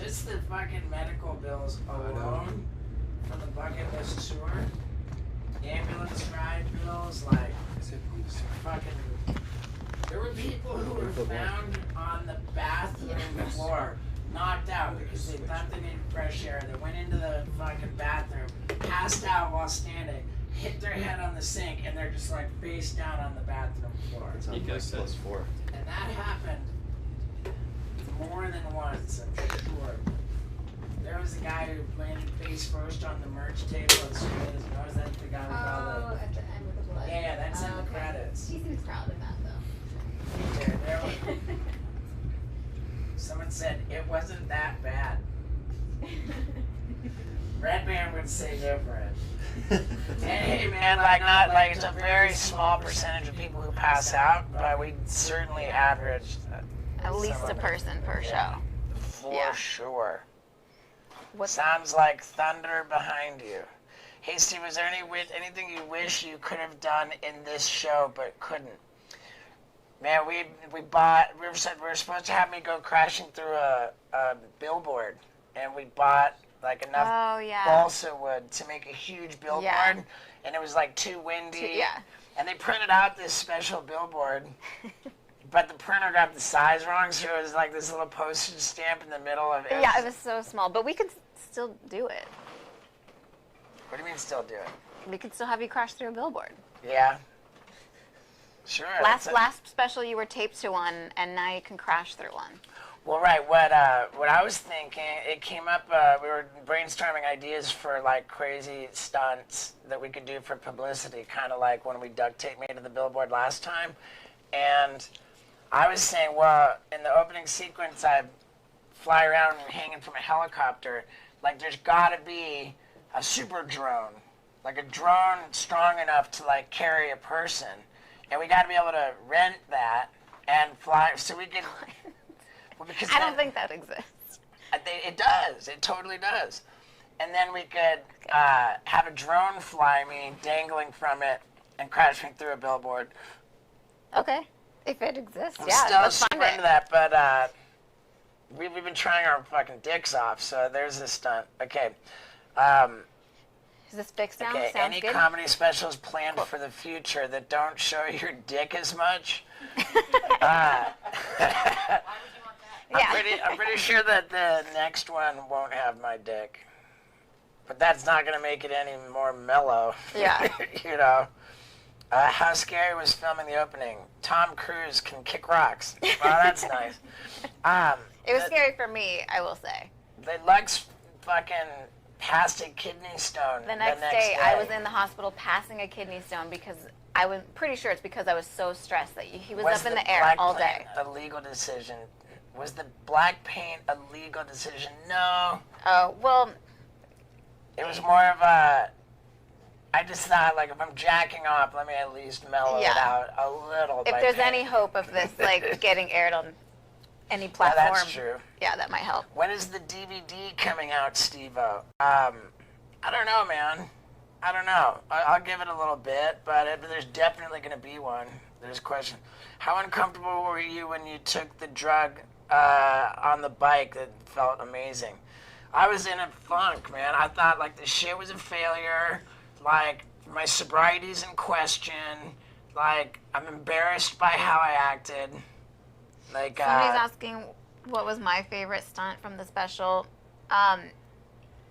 Just the fucking medical bills alone from the bucket list tour. Ambulance ride bills, like, fucking. There were people who were found on the bathroom floor, knocked out because they thought they needed fresh air. They went into the fucking bathroom, passed out while standing, hit their head on the sink, and they're just like face down on the bathroom floor. He goes +4. And that happened more than once, I'm sure. There was a guy who landed face first on the merch table and screwed his nose. That's the guy with all the... At the end with the blood. Yeah, that's in the credits. He seems proud of that, though. Dude, there was... Someone said, it wasn't that bad. Red Band would say different. Hey man, like it's a very small percentage of people who pass out, but we certainly average At least a person per show. For sure. What sounds like thunder behind you? Hey Steve, was there anything you wish you could have done in this show but couldn't? Man, we were supposed to have me go crashing through a billboard, and we bought like enough balsa wood to make a huge billboard, and it was like too windy. And they printed out this special billboard, but the printer got the size wrong, so it was like this little postage stamp in the middle of it. Yeah, it was so small, but we could still do it. What do you mean still do it? We could still have you crash through a billboard. Yeah. Sure. Last special you were taped to one, and now you can crash through one. Well, right. What I was thinking, it came up. We were brainstorming ideas for like crazy stunts that we could do for publicity, kind of like when we duct taped me to the billboard last time. And I was saying, well, in the opening sequence, I fly around hanging from a helicopter. Like, there's got to be a super drone, like a drone strong enough to like carry a person, and we got to be able to rent that and fly so we can. Well, because I don't think that exists. It does. It totally does. And then we could have a drone fly me dangling from it and crashing through a billboard. Okay, if it exists, I'm yeah, still let's super find into that, but we've been trying our fucking dicks off, so there's this stunt. Okay. Is this fixed now? Okay, Sounds any good? comedy specials planned for the future that don't show your dick as much? I'm pretty sure that the next one won't have my dick. But that's not going to make it any more mellow. Yeah. You know. How scary was filming the opening? Tom Cruise can kick rocks. Well, that's nice. It was scary for me, I will say. The Lex fucking passed a kidney stone The next day, I was in the hospital passing a kidney stone because I was pretty sure it's because I was so stressed that he was up in the air all day. Was the black paint a legal decision? Was the black paint a legal decision? No. Oh, well. It was more of a, I just thought, like, if I'm jacking off, let me at least mellow it out a little. If there's any hope of this, like, getting aired on any platform. Yeah, that's true. Yeah, that might help. When is the DVD coming out, Steve-O? I don't know, man. I don't know. I'll give it a little bit, but there's definitely going to be one. There's a question. How uncomfortable were you when you took the drug on the bike that felt amazing? I was in a funk, man. I thought, like, the shit was a failure. Like, my sobriety's in question. Like, I'm embarrassed by how I acted. Like, somebody's asking what was my favorite stunt from the special.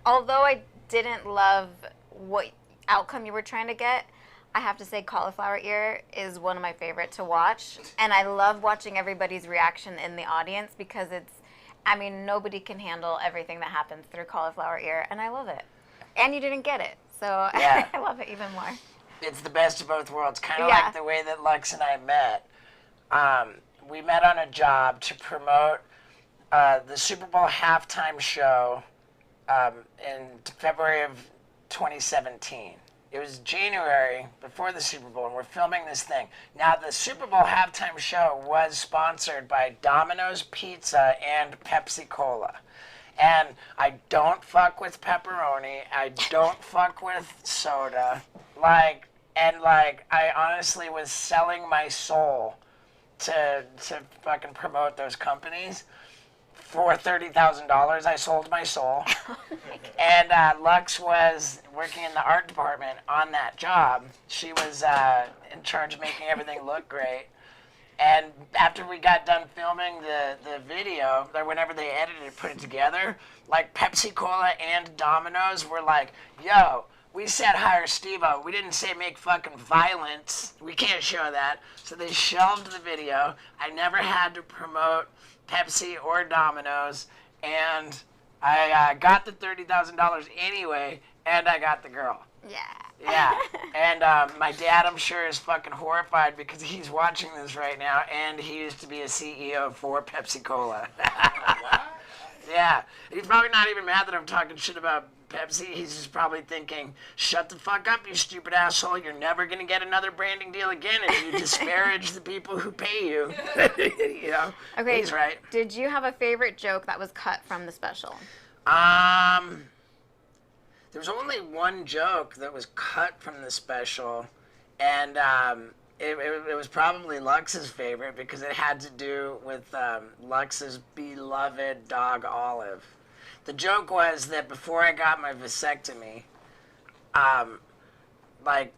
Although I didn't love what outcome you were trying to get, I have to say cauliflower ear is one of my favorite to watch. And I love watching everybody's reaction in the audience because nobody can handle everything that happens through cauliflower ear, and I love it. And you didn't get it, so yeah. I love it even more. It's the best of both worlds, kind of like the way that Lux and I met. We met on a job to promote the Super Bowl halftime show in February of 2017. It was January before the Super Bowl, and we're filming this thing. Now, the Super Bowl halftime show was sponsored by Domino's Pizza and Pepsi Cola. And I don't fuck with pepperoni. I don't fuck with soda. I honestly was selling my soul to fucking promote those companies. for $30,000, I sold my soul. And Lux was working in the art department on that job. She was in charge of making everything look great. And after we got done filming the video, or whenever they edited it, put it together, like Pepsi Cola and Domino's were like, yo, we said hire Steve-O. We didn't say make fucking violence. We can't show that. So they shelved the video. I never had to promote Pepsi or Domino's. And I got the $30,000 anyway, and I got the girl. Yeah. Yeah. And my dad, I'm sure, is fucking horrified because he's watching this right now, and he used to be a CEO for Pepsi Cola. Yeah. He's probably not even mad that I'm talking shit about Pepsi. He's just probably thinking, shut the fuck up, you stupid asshole. You're never going to get another branding deal again if you disparage the people who pay you. You know? Okay. He's right. Did you have a favorite joke that was cut from the special? There was only one joke that was cut from the special, and it was probably Lux's favorite because it had to do with Lux's beloved dog Olive. The joke was that before I got my vasectomy, like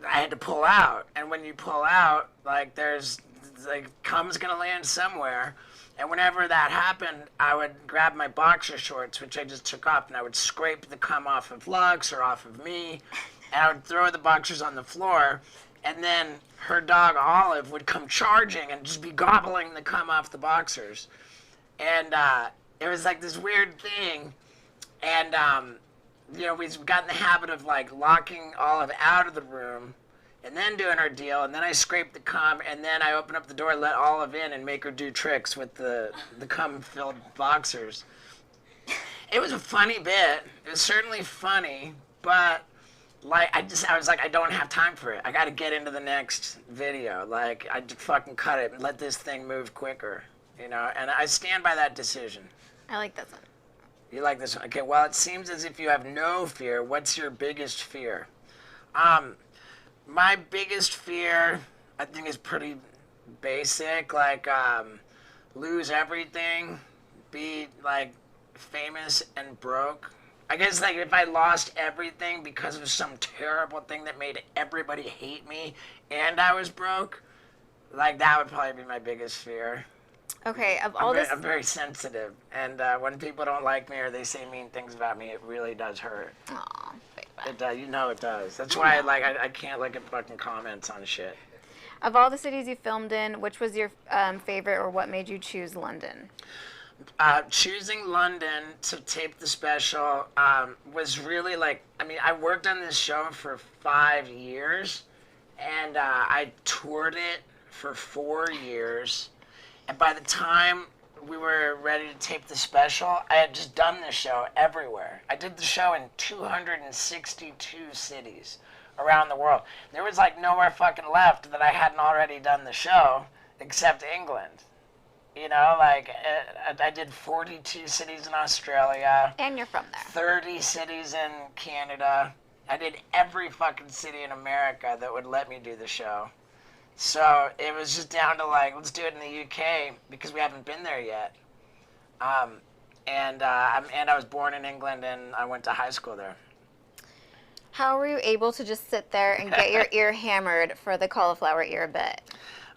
I had to pull out, and when you pull out, like there's like cum's gonna land somewhere. And whenever that happened, I would grab my boxer shorts, which I just took off, and I would scrape the cum off of Lux or off of me, and I would throw the boxers on the floor, and then her dog Olive would come charging and just be gobbling the cum off the boxers. And it was like this weird thing, and you know, we've gotten the habit of like locking Olive out of the room, and then doing our deal, and then I scrape the cum, and then I open up the door, let Olive in, and make her do tricks with the cum-filled boxers. It was a funny bit. It was certainly funny, but like I was like, I don't have time for it. I got to get into the next video. Like I just fucking cut it and let this thing move quicker, you know. And I stand by that decision. I like this one. You like this one? Okay. Well, it seems as if you have no fear. What's your biggest fear? My biggest fear, I think, is pretty basic. Like, lose everything, be, like, famous and broke. I guess, like, if I lost everything because of some terrible thing that made everybody hate me and I was broke, like, that would probably be my biggest fear. Okay, of all this... I'm very sensitive, and when people don't like me or they say mean things about me, it really does hurt. Aw, It does, you know it does. That's why I can't look at fucking comments on shit. Of all the cities you filmed in, which was your favorite, or what made you choose London? Choosing London to tape the special was really like, I mean, I worked on this show for 5 years, and I toured it for 4 years. And by the time we were ready to tape the special, I had just done the show everywhere. I did the show in 262 cities around the world. There was like nowhere fucking left that I hadn't already done the show except England. You know, like I did 42 cities in Australia. And you're from there. 30 cities in Canada. I did every fucking city in America that would let me do the show. So it was just down to like, let's do it in the UK because we haven't been there yet. And I was born in England and I went to high school there. How were you able to just sit there and get your ear hammered for the cauliflower ear bit?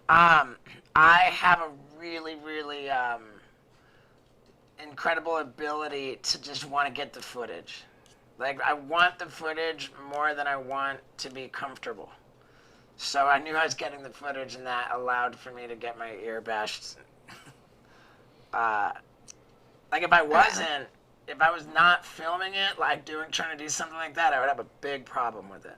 I have a really, really incredible ability to just want to get the footage. Like, I want the footage more than I want to be comfortable. So I knew I was getting the footage, and that allowed for me to get my ear bashed. Like, if I was not filming it, like trying to do something like that, I would have a big problem with it.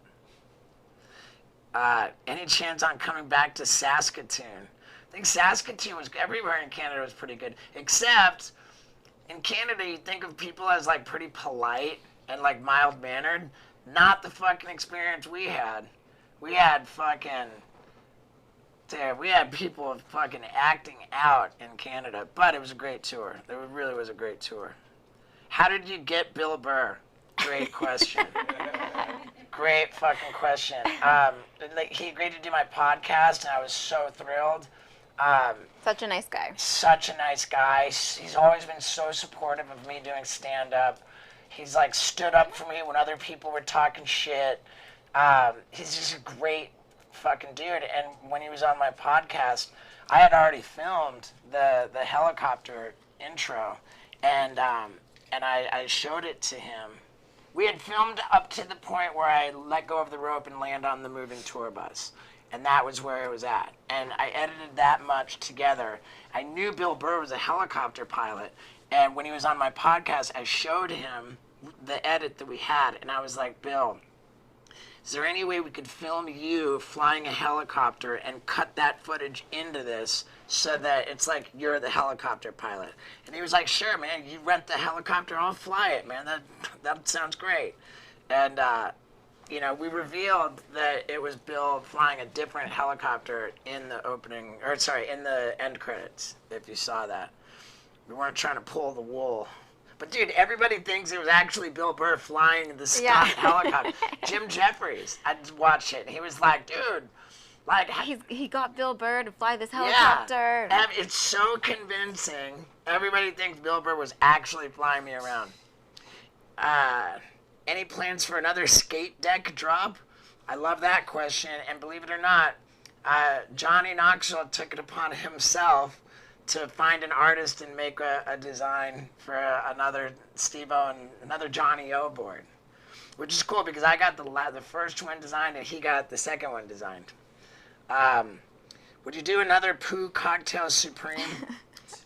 Any chance on coming back to Saskatoon? I think Saskatoon was, everywhere in Canada was pretty good, except in Canada you think of people as like pretty polite and like mild-mannered. Not the fucking experience we had. We had people fucking acting out in Canada, but it was a great tour. It really was a great tour. How did you get Bill Burr? Great question. Great fucking question. Like, he agreed to do my podcast, and I was so thrilled. Such a nice guy. Such a nice guy. He's always been so supportive of me doing stand-up. He's like stood up for me when other people were talking shit. He's just a great fucking dude. And when he was on my podcast, I had already filmed the helicopter intro, and I showed it to him. We had filmed up to the point where I let go of the rope and land on the moving tour bus. And that was where it was at. And I edited that much together. I knew Bill Burr was a helicopter pilot. And when he was on my podcast, I showed him the edit that we had. And I was like, Bill, is there any way we could film you flying a helicopter and cut that footage into this so that it's like you're the helicopter pilot? And he was like, sure, man, you rent the helicopter, I'll fly it, man. That sounds great. And, you know, we revealed that it was Bill flying a different helicopter in the in the end credits, if you saw that. We weren't trying to pull the wool. But, dude, everybody thinks it was actually Bill Burr flying the stock helicopter. Jim Jeffries, I watched it, and he was like, dude, like... He got Bill Burr to fly this helicopter. Yeah, it's so convincing. Everybody thinks Bill Burr was actually flying me around. Any plans for another skate deck drop? I love that question, and believe it or not, Johnny Knoxville took it upon himself to find an artist and make a design for another steveo and another Johnny O board, which is cool because I got the first one designed and he got the second one designed. Would you do another Pooh Cocktail Supreme?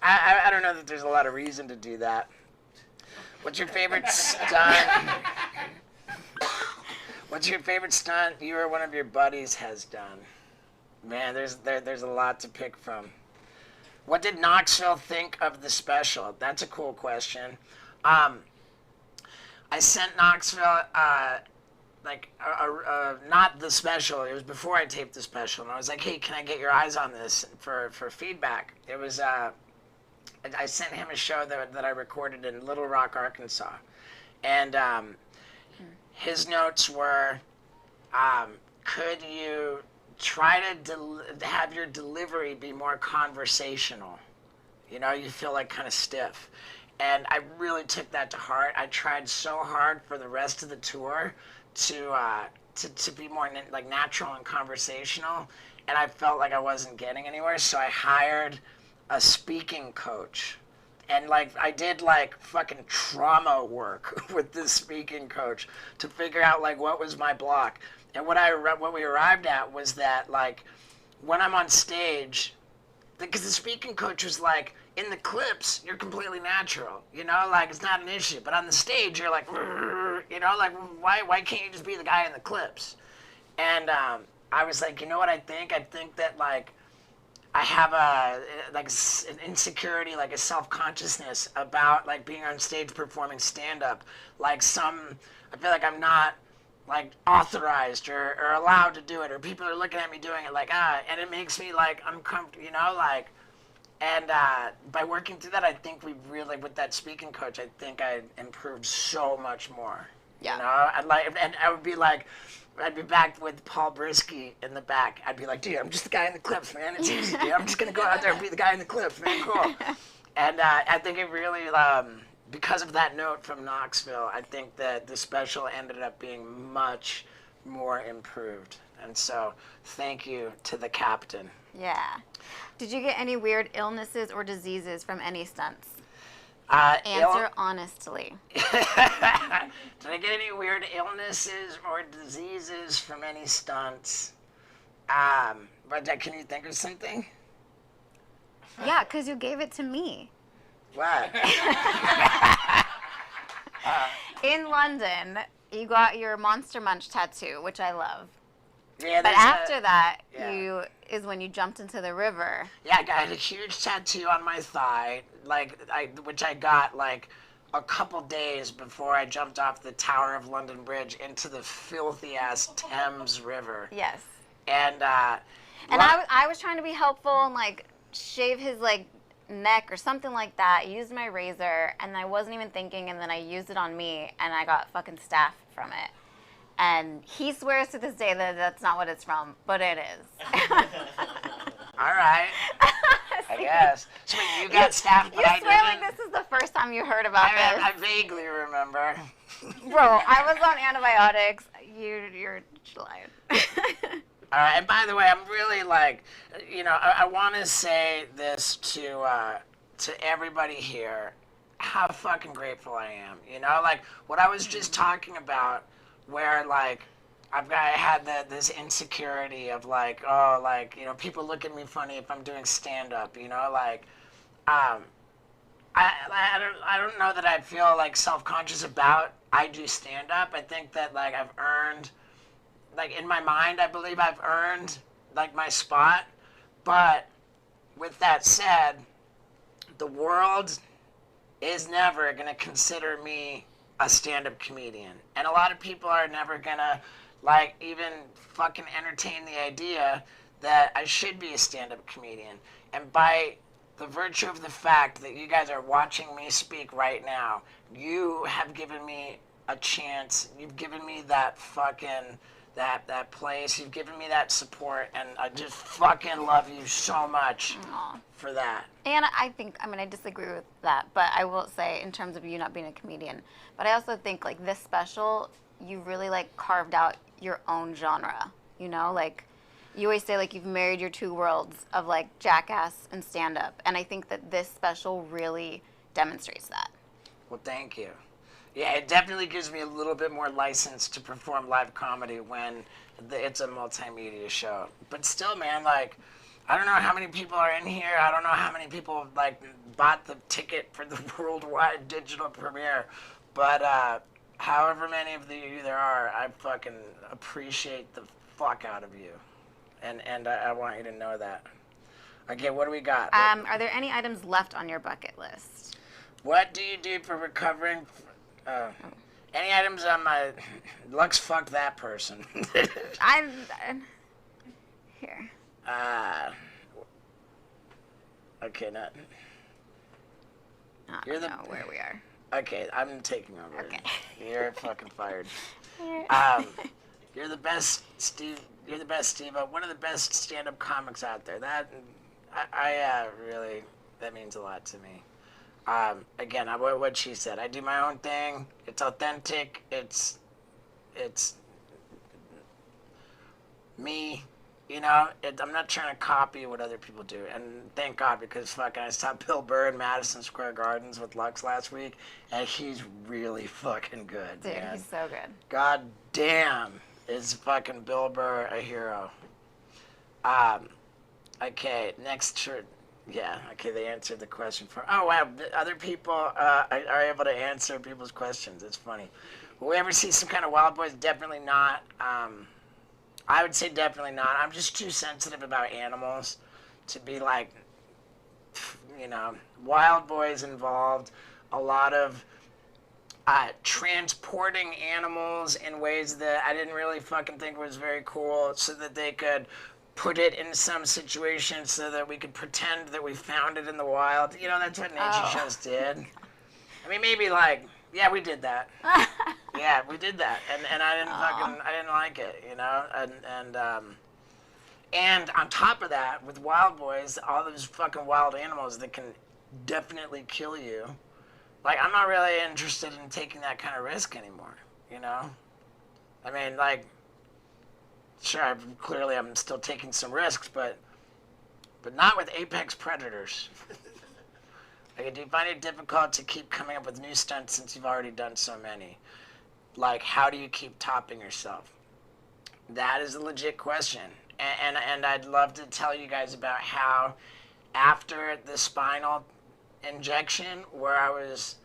I don't know that there's a lot of reason to do that. What's your favorite stunt? What's your favorite stunt you or one of your buddies has done? Man, there's a lot to pick from. What did Knoxville think of the special? That's a cool question. I sent Knoxville not the special. It was before I taped the special, and I was like, "Hey, can I get your eyes on this for feedback?" It was I sent him a show that I recorded in Little Rock, Arkansas, and his notes were, could you try to have your delivery be more conversational? You know, you feel like kind of stiff. And I really took that to heart. I tried so hard for the rest of the tour to be more like natural and conversational, and I felt like I wasn't getting anywhere, so I hired a speaking coach. And like I did like fucking trauma work with this speaking coach to figure out like what was my block. And what we arrived at was that like when I'm on stage, because the speaking coach was like, in the clips you're completely natural, you know, like it's not an issue, but on the stage you're like, you know, like why can't you just be the guy in the clips? And I was like, you know what I think that like I have an insecurity, like a self-consciousness about like being on stage performing stand-up. I feel like I'm not like authorized or allowed to do it, or people are looking at me doing it like, and it makes me like uncomfortable, you know, like, and by working through that, I think we really, with that speaking coach, I think I improved so much more. Yeah. You know, and I would be like, I'd be back with Paul Brisky in the back. I'd be like, dude, I'm just the guy in the clips, man. It's easy, dude. I'm just going to go out there and be the guy in the clips, man. Cool. And I think it really, because of that note from Knoxville, I think that the special ended up being much more improved. And so thank you to the captain. Yeah. Did you get any weird illnesses or diseases from any stunts? Answer honestly. Did I get any weird illnesses or diseases from any stunts? But can you think of something? Yeah, because you gave it to me. What? In London, you got your Monster Munch tattoo, which I love. Yeah, but after that, yeah. is when you jumped into the river. Yeah, I got a huge tattoo on my thigh, which I got like a couple days before I jumped off the Tower of London Bridge into the filthy ass Thames River. Yes. And I was trying to be helpful and like shave his like neck or something like that. I used my razor and I wasn't even thinking, and then I used it on me and I got fucking staph from it. And he swears to this day that that's not what it's from, but it is. All right. I guess. So you got staff, but You I swear didn't? like this is the first time you heard about this. I vaguely remember. Bro, I was on antibiotics. You're lying. All right, and by the way, I'm really like, I want to say this to everybody here, how fucking grateful I am. Like what I was just talking about, where like I had this insecurity of like, oh, like people look at me funny if I'm doing stand up. Like, I don't know that I feel like self-conscious about I do stand up. I think that like I've earned. Like, in my mind, I believe I've earned, like, my spot. But, with that said, the world is never going to consider me a stand-up comedian. And a lot of people are never going to, like, even fucking entertain the idea that I should be a stand-up comedian. And by the virtue of the fact that you guys are watching me speak right now, you have given me a chance. You've given me that fucking... that place. You've given me that support, and I just fucking love you so much for that. And I think, I disagree with that, but I will say in terms of you not being a comedian, but I also think like this special, you really like carved out your own genre, like you always say like you've married your two worlds of like Jackass and stand-up, and I think that this special really demonstrates that. Well, thank you. Yeah, it definitely gives me a little bit more license to perform live comedy when it's a multimedia show. But still, man, like, I don't know how many people are in here. I don't know how many people, like, bought the ticket for the worldwide digital premiere. But however many of you there are, I fucking appreciate the fuck out of you. And I want you to know that. Okay, what do we got? Are there any items left on your bucket list? What do you do for recovering... any items on my... Lux, fuck that person. I'm... Here. Okay, not... I don't know where we are. Okay, I'm taking over. Okay. You're fucking fired. You're the best, Steve. You're the best, Steve. One of the best stand-up comics out there. I really... That means a lot to me. Again, what she said. I do my own thing. It's authentic. It's me. I'm not trying to copy what other people do. And thank God, because fucking I saw Bill Burr in Madison Square Gardens with Lux last week, and he's really fucking good. Dude, man. he's so good. God damn, is fucking Bill Burr a hero. Okay, next shirt. Yeah, okay, they answered the question for... Oh, wow, other people are able to answer people's questions. It's funny. Will we ever see some kind of Wild Boys? Definitely not. I would say definitely not. I'm just too sensitive about animals to be like, Wild Boys involved a lot of transporting animals in ways that I didn't really fucking think was very cool so that they could... put it in some situation so that we could pretend that we found it in the wild. That's what nature shows did. Maybe like, yeah, we did that. Yeah, we did that. And I didn't like it, And on top of that, with Wild Boys, all those fucking wild animals that can definitely kill you. Like, I'm not really interested in taking that kind of risk anymore, Sure, clearly I'm still taking some risks, but not with apex predators. Like, do you find it difficult to keep coming up with new stunts since you've already done so many? Like, how do you keep topping yourself? That is a legit question. And I'd love to tell you guys about how after the spinal injection, where I was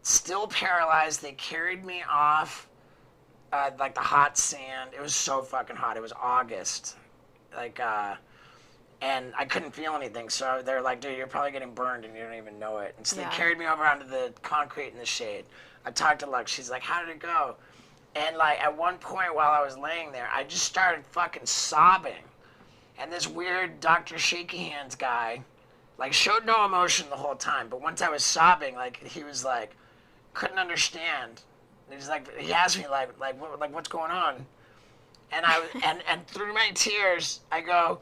still paralyzed, they carried me off like the hot sand. It was so fucking hot. It was August. And I couldn't feel anything. So they're like, dude, you're probably getting burned and you don't even know it. And so they carried me over onto the concrete in the shade. I talked to Lux. She's like, how did it go? And like at one point while I was laying there, I just started fucking sobbing. And this weird Dr. Shaky Hands guy, like, showed no emotion the whole time. But once I was sobbing, like, he was like, couldn't understand. He's like, he asked me like what's going on? And and through my tears, I go,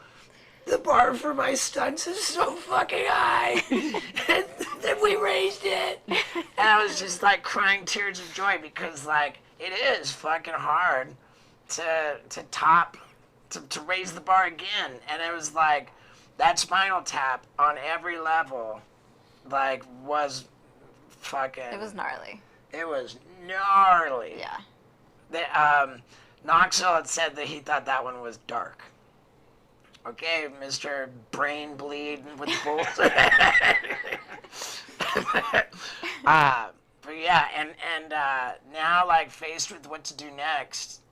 the bar for my stunts is so fucking high. And then we raised it. And I was just like crying tears of joy because like it is fucking hard to top, to raise the bar again. And it was like that Spinal Tap on every level like was fucking. It was gnarly. It was gnarly. Yeah. Knoxville had said that he thought that one was dark. Okay, Mr. Brain Bleed with bulls. But yeah, and now like faced with what to do next,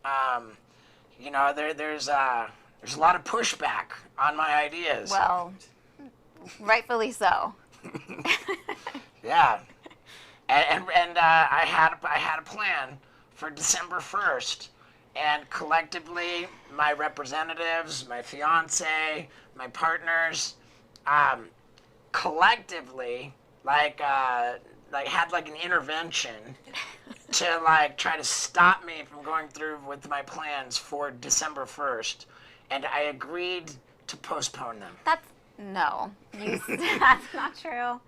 you know, there's a lot of pushback on my ideas. Well, rightfully so. Yeah, and I had a plan for December 1st. And collectively, my representatives, my fiance, my partners, collectively, had like an intervention to like try to stop me from going through with my plans for December 1st, and I agreed to postpone them. That's not true.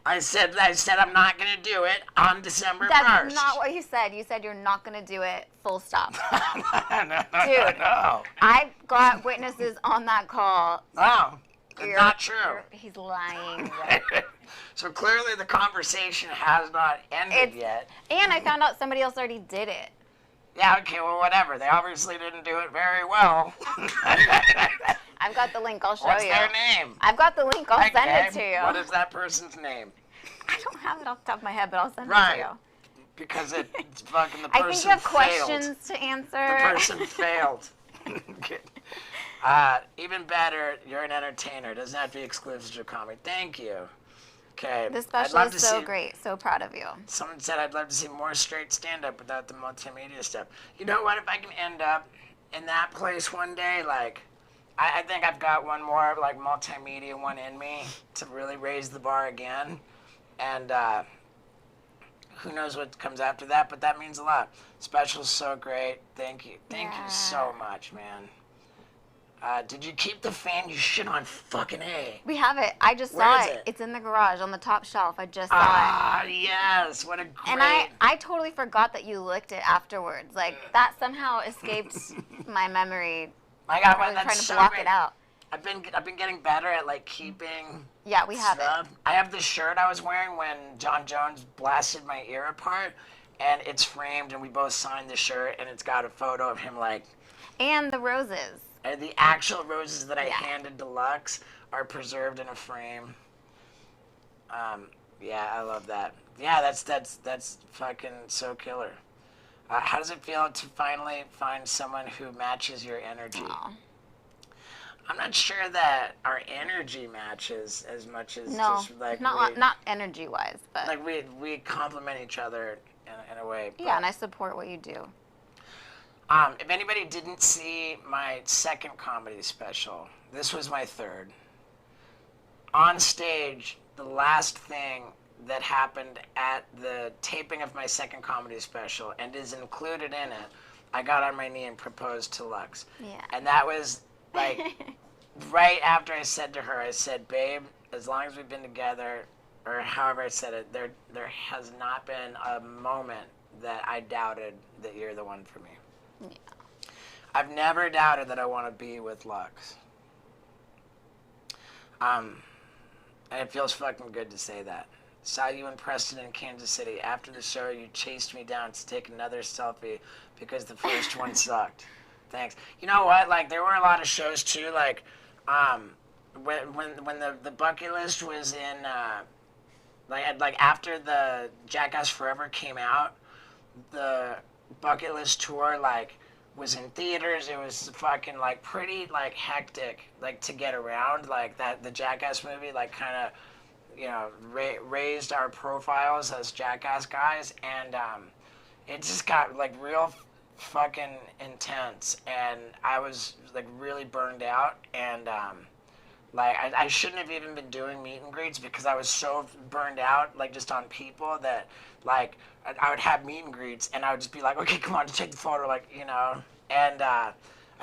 I said I'm not gonna do it on December 1st. That's not what you said. You said you're not gonna do it. Full stop. Dude, no. I got witnesses on that call. Oh, not true. He's lying. So clearly the conversation has not ended yet. And I found out somebody else already did it. Yeah, okay, well, whatever. They obviously didn't do it very well. I've got the link. I'll show What's you. their name? I've got the link. I'll send it to you. What is that person's name? I don't have it off the top of my head, but I'll send it Right. to you. Because it's fucking the person I think you have failed. questions to answer. The person failed. Even better, you're an entertainer. Doesn't have to be exclusive to comedy. Thank you. Okay. This special is so great. So proud of you. Someone said I'd love to see more straight stand-up without the multimedia stuff. You know what? If I can end up in that place one day, like, I think I've got one more, like, multimedia one in me to really raise the bar again. And who knows what comes after that, but that means a lot. Special's so great. Thank you. Thank you so much, man. Did you keep the fan you shit on fucking A? We have it. I just Where saw is it. it? It's in the garage on the top shelf. I just saw Ah, yes. What a great... it. And I totally forgot that you licked it afterwards. Like, that somehow escaped my memory. My God, I was that's trying to so block great. it out. I've been getting better at like keeping. Yeah, we have stuff. I have this shirt I was wearing when John Jones blasted my ear apart, and it's framed, and we both signed the shirt, and it's got a photo of him like. And the roses. And the actual roses that I Yeah. handed to Lux are preserved in a frame. Yeah, I love that. Yeah, that's fucking so killer. How does it feel to finally find someone who matches your energy? Aw. I'm not sure that our energy matches as much as No, just like not energy wise, but like we complement each other in a way. yeah, and I support what you do. If anybody didn't see my second comedy special, this was my third. On stage, the last thing that happened at the taping of my second comedy special and is included in it, I got on my knee and proposed to Lux. Yeah. And that was like right after I said to her, I said, babe, as long as we've been together, or however I said it, there has not been a moment that I doubted that you're the one for me. Yeah. I've never doubted that I want to be with Lux. And it feels fucking good to say that. Saw you in Preston in Kansas City. After the show, you chased me down to take another selfie because the first one sucked. Thanks. You know what? Like, there were a lot of shows too. Like, when the bucket list was in, like after the Jackass Forever came out, the bucket list tour like was in theaters. It was fucking like pretty like hectic, like to get around. Like that the Jackass movie like kind of, you know, raised our profiles as Jackass guys, and it just got like real fucking intense, and I was like really burned out, and like I shouldn't have even been doing meet and greets because I was so burned out, like just on people that like I would have meet and greets and I would just be like, okay, come on, to take the photo, like, you know, and I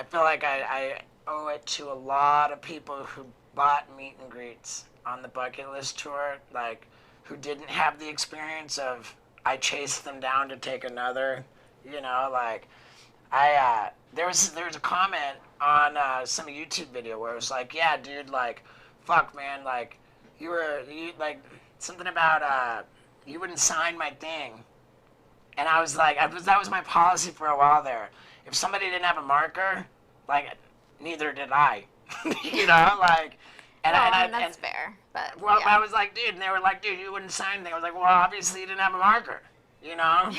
feel like I owe it to a lot of people who bought meet and greets on the bucket list tour, like, who didn't have the experience of I chased them down to take another, you know, like, there was a comment on some YouTube video where it was like, yeah, dude, like, fuck, man, like, you like, something about, you wouldn't sign my thing. And I was like, that was my policy for a while there. If somebody didn't have a marker, like, neither did I. You know, like, that's fair. But well, yeah. I was like, dude, and they were like, dude, you wouldn't sign anything. I was like, well, obviously you didn't have a marker, you know?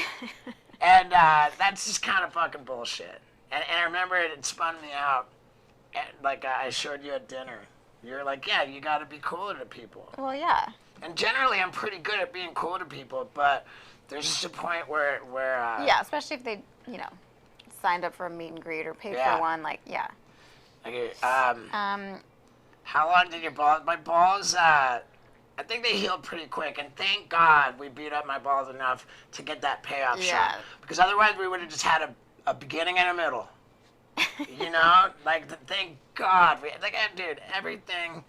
And that's just kind of fucking bullshit. And I remember it spun me out. And, like, I showed you at dinner. You're like, yeah, you got to be cooler to people. Well, yeah. And generally, I'm pretty good at being cool to people, but there's just a point where yeah, especially if they, you know, signed up for a meet and greet or paid for one, like, yeah. Okay, how long did your balls? My balls, I think they healed pretty quick, and thank God we beat up my balls enough to get that payoff shot. Because otherwise, we would have just had a beginning and a middle. You know, like, thank God. Dude, everything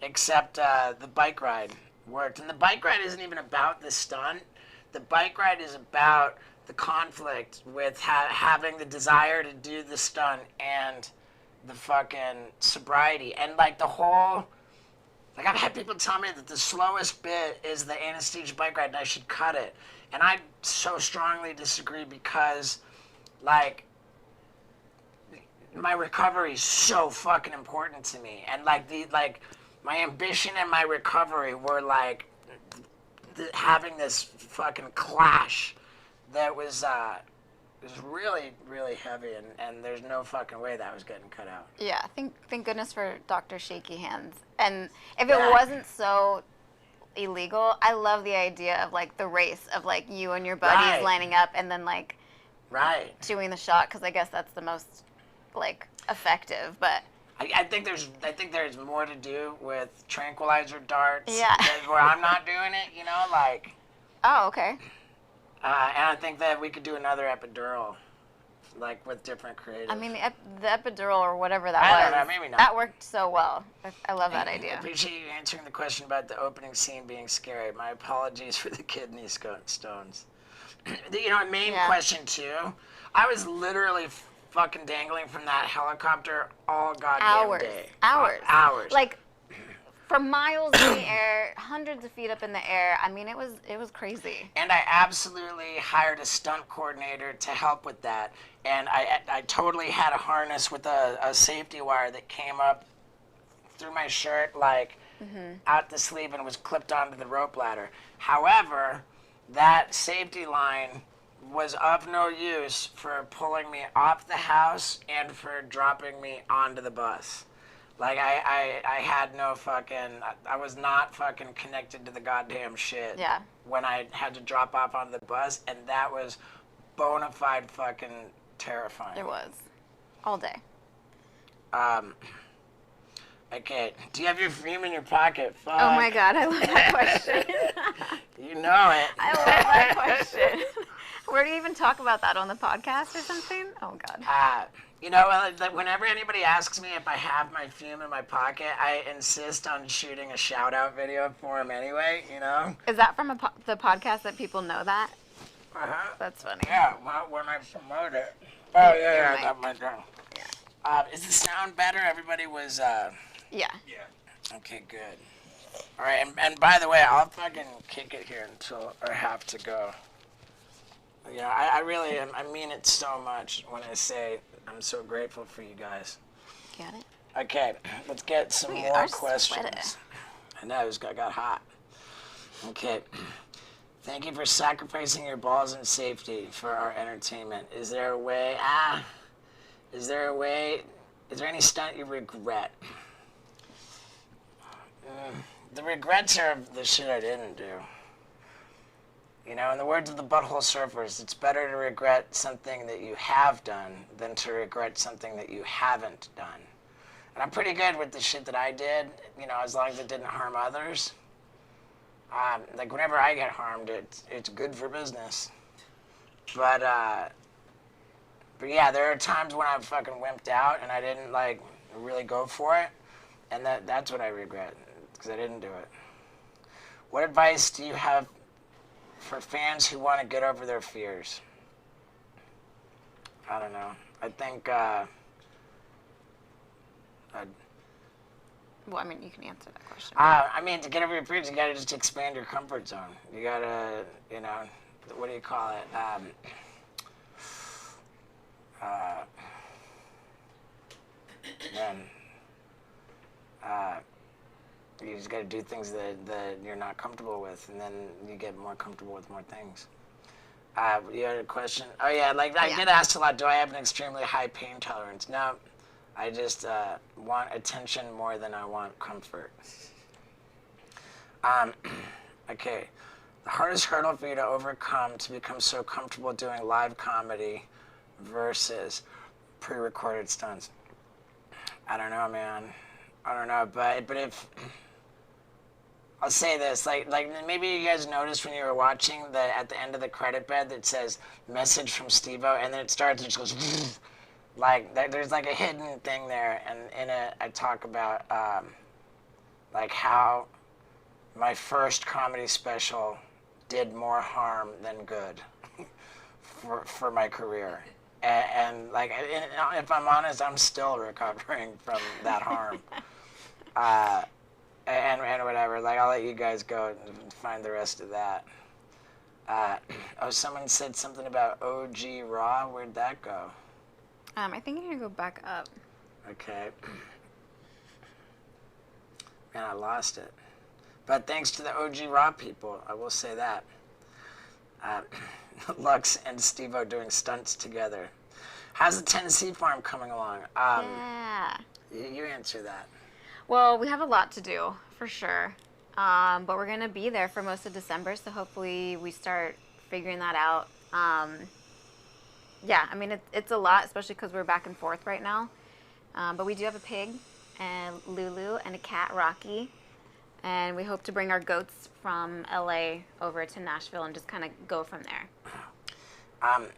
except the bike ride worked. And the bike ride isn't even about the stunt. The bike ride is about the conflict with having the desire to do the stunt and the fucking sobriety. And, like, the whole... Like, I've had people tell me that the slowest bit is the anesthesia bike ride and I should cut it. And I so strongly disagree because, like... my recovery is so fucking important to me, and my ambition and my recovery were like having this fucking clash that was really, really heavy, and there's no fucking way that was getting cut out. Yeah, thank goodness for Dr. Shaky Hands. And if it wasn't so illegal, I love the idea of like the race of like you and your buddies lining up and then like doing the shot, because I guess that's the most like effective. But I think there's more to do with tranquilizer darts. Yeah. Where I'm not doing it, you know, like. Oh, okay. And I think that we could do another epidural, like with different creatives. I mean, the epidural or whatever that I don't know, maybe not. That worked so well. I love that idea. I appreciate you answering the question about the opening scene being scary. My apologies for the kidney stones. You know, main question too. I was literally fucking dangling from that helicopter all goddamn day. Hours. Like, for miles in the air, hundreds of feet up in the air. I mean, it was crazy. And I absolutely hired a stunt coordinator to help with that. And I totally had a harness with a safety wire that came up through my shirt, like out the sleeve, and was clipped onto the rope ladder. However, that safety line was of no use for pulling me off the house and for dropping me onto the bus. Like, I had no fucking... I was not fucking connected to the goddamn shit when I had to drop off onto the bus, and that was bona fide fucking terrifying. It was. All day. Okay. Do you have your Freem in your pocket? Fuck. Oh my God, I love that question. You know it. I love that question. Where do you even talk about that, on the podcast or something? Oh God. You know, whenever anybody asks me if I have my fume in my pocket, I insist on shooting a shout-out video for him anyway, you know? Is that from the podcast that people know that? Uh-huh. That's funny. Yeah, well, when I promote it. Oh, yeah, that might go. Yeah. Is the sound better? Everybody was, Yeah. Yeah. Okay, good. All right, and by the way, I'll fucking kick it here until I have to go. You know, I really am, I mean it so much when I say I'm so grateful for you guys. Got it? Okay, let's get some more questions. Sweater. I know, it got hot. Okay. Thank you for sacrificing your balls and safety for our entertainment. Is there any stunt you regret? The regrets are the shit I didn't do. You know, in the words of the Butthole Surfers, it's better to regret something that you have done than to regret something that you haven't done. And I'm pretty good with the shit that I did, you know, as long as it didn't harm others. Like, whenever I get harmed, it's good for business. But But yeah, there are times when I fucking wimped out and I didn't like really go for it, and that's what I regret because I didn't do it. What advice do you have for fans who want to get over their fears? I don't know. I think Well, I mean, you can answer that question. I mean, to get over your fears, you gotta just expand your comfort zone. You gotta, you know, what do you call it? Man, you just gotta do things that you're not comfortable with, and then you get more comfortable with more things. You had a question? Oh yeah, like I get asked a lot, do I have an extremely high pain tolerance? No, I just want attention more than I want comfort. Okay, the hardest hurdle for you to overcome to become so comfortable doing live comedy versus pre-recorded stunts. I don't know, man. I don't know, but if I'll say this, like maybe you guys noticed when you were watching at the end of the credit bed that says message from Steveo, and then it starts and it just goes like there's like a hidden thing there, and in it I talk about like how my first comedy special did more harm than good for my career. And like, if I'm honest, I'm still recovering from that harm. And whatever, like, I'll let you guys go and find the rest of that. Oh, someone said something about OG Raw. Where'd that go? I think you need to go back up. Okay. Man, I lost it. But thanks to the OG Raw people, I will say that. Lux and Steve-O doing stunts together. How's the Tennessee farm coming along? Yeah. You answer that. Well, we have a lot to do, for sure. But we're going to be there for most of December, so hopefully we start figuring that out. Yeah, I mean, it's a lot, especially because we're back and forth right now. But we do have a pig, and Lulu, and a cat, Rocky. And we hope to bring our goats from LA over to Nashville and just kind of go from there.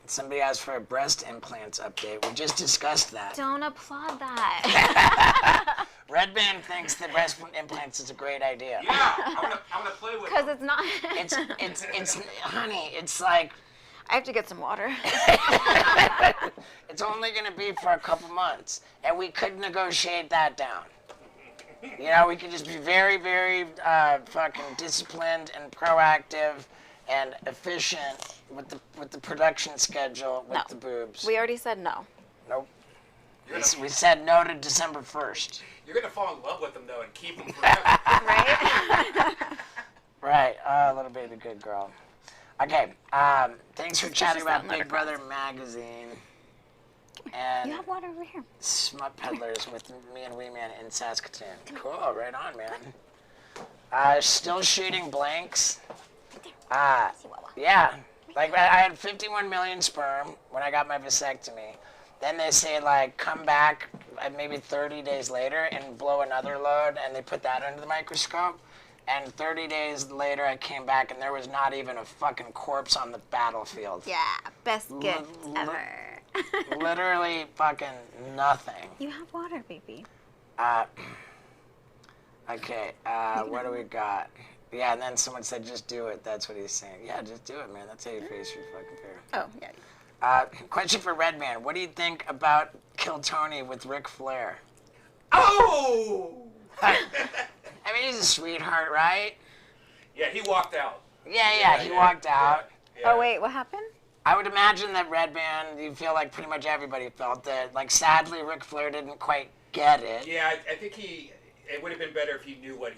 Somebody asked for a breast implants update. We just discussed that. Don't applaud that. Red Band thinks that breast implants is a great idea. Yeah, I'm gonna play with it. Because it's not. It's honey, it's like... I have to get some water. It's only going to be for a couple months, and we could negotiate that down. You know, we could just be very, very fucking disciplined and proactive and efficient with the production schedule with the boobs. We already said no. Nope. We said no to December 1st. You're gonna fall in love with them though and keep them forever. Right? Right. Little baby good girl. Okay. Thanks for chatting about Big Brother magazine. And You have water over here. Smut Peddlers with me and Wee Man in Saskatoon. Cool, right on, man. Still shooting blanks. Yeah. Like, I had 51 million sperm when I got my vasectomy. Then they say, like, come back maybe 30 days later and blow another load, and they put that under the microscope. And 30 days later, I came back, and there was not even a fucking corpse on the battlefield. Yeah, best gift ever. Literally fucking nothing. You have water, baby. Okay, what do we got? Yeah, and then someone said, just do it. That's what he's saying. Yeah, just do it, man. That's how you face your fucking fear. Oh, yeah. Question for Redman. What do you think about Kill Tony with Ric Flair? Oh! I mean, he's a sweetheart, right? Yeah, he walked out. Yeah, he walked out. Yeah. Oh, wait, what happened? I would imagine that Redman, you feel like pretty much everybody felt that, like, sadly, Ric Flair didn't quite get it. Yeah, I think it would have been better if he knew what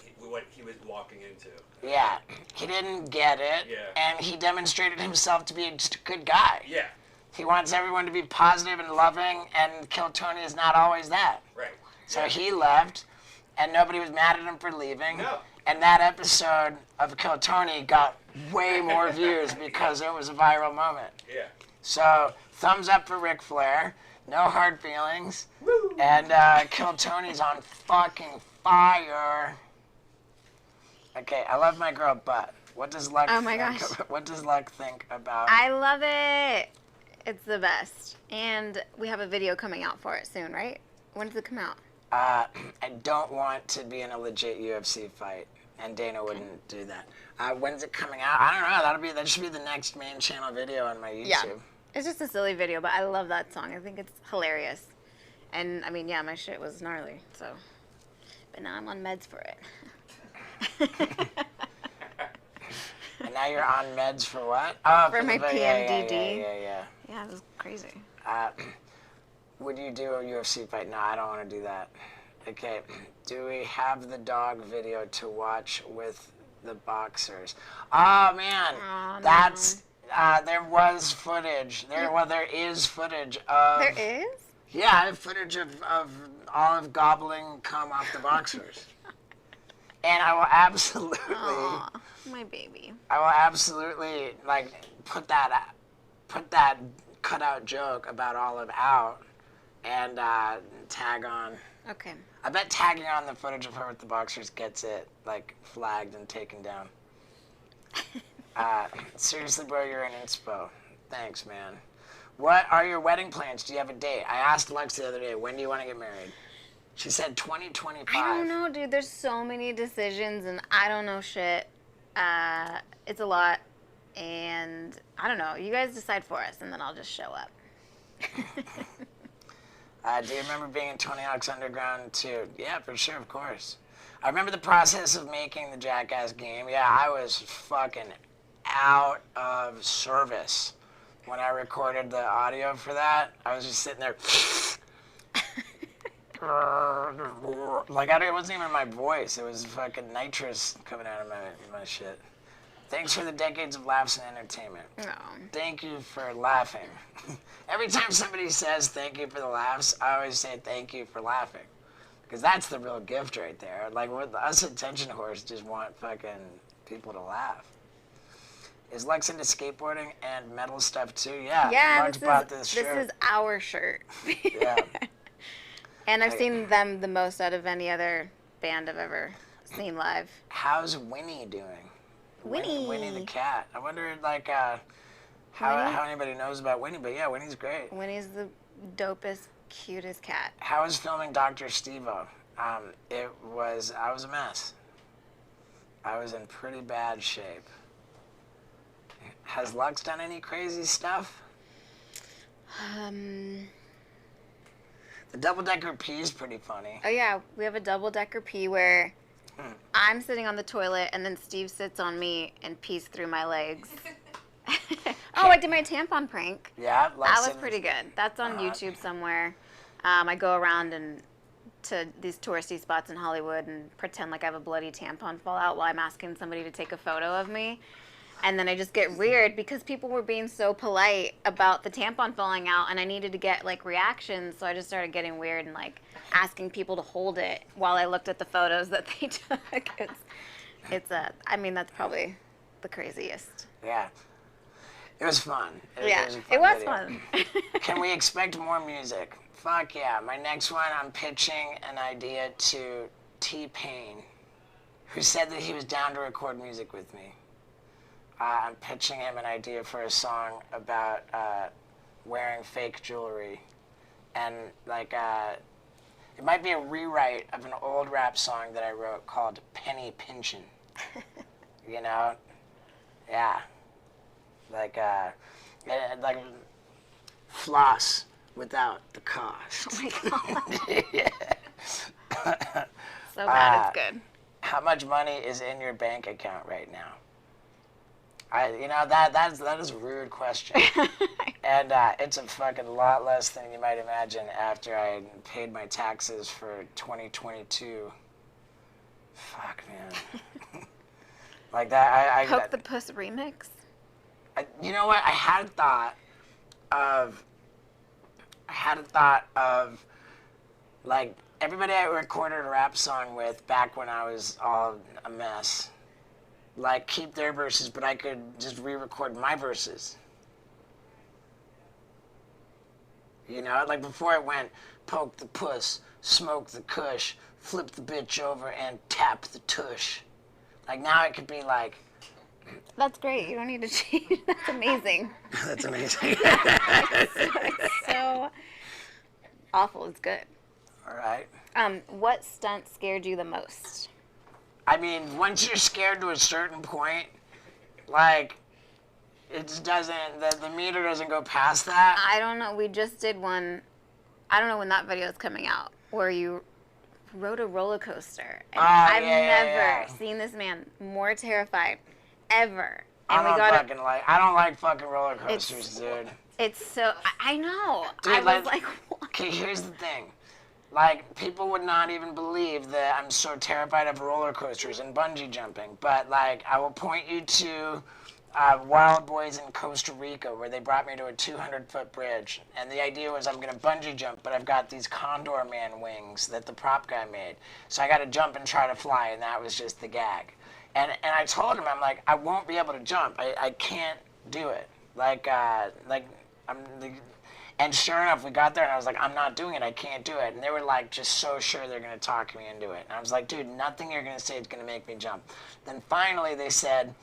he was walking into. Yeah, he didn't get it, and he demonstrated himself to be just a good guy. Yeah. He wants everyone to be positive and loving, and Kill Tony is not always that. Right. So he left, and nobody was mad at him for leaving. No. And that episode of Kill Tony got way more views because it was a viral moment. Yeah. So, thumbs up for Ric Flair. No hard feelings. Woo. And Kill Tony's on fucking fire. Okay, I love my girl butt. What does Luck Oh my gosh. What does Luck think about I love it. It's the best. And we have a video coming out for it soon, right? When does it come out? I don't want to be in a legit UFC fight, and Dana wouldn't do that. When's it coming out? I don't know. That should be the next main channel video on my YouTube. Yeah. It's just a silly video, but I love that song. I think it's hilarious. And, I mean, yeah, my shit was gnarly, so. But now I'm on meds for it. And now you're on meds for what? Oh, For my PMDD. Yeah. Yeah, it was crazy. Would you do a UFC fight? No, I don't want to do that. Okay. Do we have the dog video to watch with the boxers? Oh, man. Oh, no. That's... there was footage. There is footage of... There is? Yeah, I have footage of Olive gobbling cum off the boxers. And I will absolutely... Aw, my baby. I will absolutely, like, put that cutout joke about Olive out and tag on. Okay. I bet tagging on the footage of her with the boxers gets it, like, flagged and taken down. Seriously, bro, you're an inspo. Thanks, man. What are your wedding plans? Do you have a date? I asked Lex the other day, when do you want to get married? She said 2025. I don't know, dude. There's so many decisions, and I don't know shit. It's a lot, and I don't know. You guys decide for us, and then I'll just show up. Do you remember being in Tony Hawk's Underground too? Yeah, for sure, of course. I remember the process of making the Jackass game. Yeah, I was fucking out of service when I recorded the audio for that. I was just sitting there. Like, it wasn't even my voice. It was fucking nitrous coming out of my shit. Thanks for the decades of laughs and entertainment. No. Thank you for laughing. Every time somebody says thank you for the laughs, I always say thank you for laughing. Because that's the real gift right there. Like, us attention whores just want fucking people to laugh. Is Lex into skateboarding and metal stuff too? Yeah. Yeah, Lex bought this shirt. This is our shirt. Yeah. And I've seen them the most out of any other band I've ever seen live. How's Winnie doing? Winnie. Winnie the cat. I wonder, like, how anybody knows about Winnie, but yeah, Winnie's great. Winnie's the dopest, cutest cat. How was filming Dr. Steveo? I was a mess. I was in pretty bad shape. Has Lux done any crazy stuff? The double-decker pee is pretty funny. Oh yeah, we have a double-decker pee where I'm sitting on the toilet and then Steve sits on me and pees through my legs. Oh, I did my tampon prank. Yeah, that was pretty good. That's on YouTube somewhere. I go around to these touristy spots in Hollywood and pretend like I have a bloody tampon fall out while I'm asking somebody to take a photo of me. And then I just get weird because people were being so polite about the tampon falling out, and I needed to get like reactions, so I just started getting weird and like asking people to hold it while I looked at the photos that they took. I mean, that's probably the craziest. Yeah. It was fun. It was fun. Can we expect more music? Fuck yeah. My next one, I'm pitching an idea to T-Pain, who said that he was down to record music with me. I'm pitching him an idea for a song about wearing fake jewelry. And, like, it might be a rewrite of an old rap song that I wrote called Penny Pinchin'. You know? Yeah. Like floss without the cost. Oh my God. So bad, it's good. How much money is in your bank account right now? That is a rude question. And it's a fucking lot less than you might imagine after I paid my taxes for 2022. Fuck, man. Like that, Poke the Puss remix? You know what? I had a thought of, like, everybody I recorded a rap song with back when I was all a mess. Like, keep their verses, but I could just re-record my verses. You know, like before it went, poke the puss, smoke the kush, flip the bitch over, and tap the tush. Like, now it could be like, That's great. You don't need to change. That's amazing. That's amazing. It's so awful. It's good. All right. What stunt scared you the most? I mean, once you're scared to a certain point, like, it just doesn't, the meter doesn't go past that. I don't know. We just did one. I don't know when that video is coming out, where you rode a roller coaster. And I've never seen this man more terrified ever. And I don't like fucking roller coasters, dude. It's so, I know. Dude, I was like, what? Okay, here's the thing. Like, people would not even believe that I'm so terrified of roller coasters and bungee jumping. But, like, I will point you to Wild Boys in Costa Rica, where they brought me to a 200-foot bridge. And the idea was I'm going to bungee jump, but I've got these Condor Man wings that the prop guy made. So I got to jump and try to fly, and that was just the gag. And I told him, I'm like, I won't be able to jump. I can't do it. And sure enough, we got there, and I was like, I'm not doing it. I can't do it. And they were like, just so sure they're going to talk me into it. And I was like, dude, nothing you're going to say is going to make me jump. Then finally they said,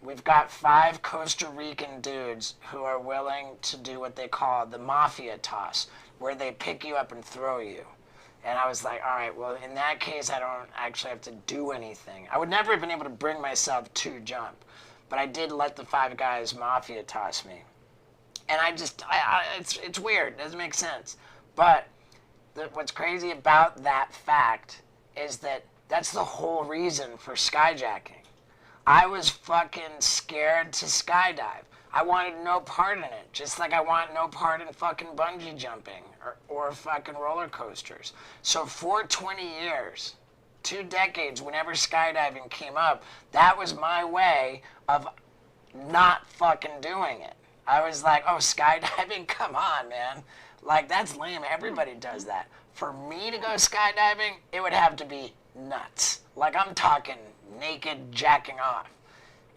we've got 5 Costa Rican dudes who are willing to do what they call the mafia toss, where they pick you up and throw you. And I was like, all right, well, in that case, I don't actually have to do anything. I would never have been able to bring myself to jump. But I did let the 5 guys mafia toss me. And it's weird. It doesn't make sense. But what's crazy about that fact is that that's the whole reason for skyjacking. I was fucking scared to skydive. I wanted no part in it, just like I want no part in fucking bungee jumping or fucking roller coasters. So for 20 years, 2 decades, whenever skydiving came up, that was my way of not fucking doing it. I was like, oh, skydiving? Come on, man. Like, that's lame. Everybody does that. For me to go skydiving, it would have to be nuts. Like, I'm talking naked jacking off.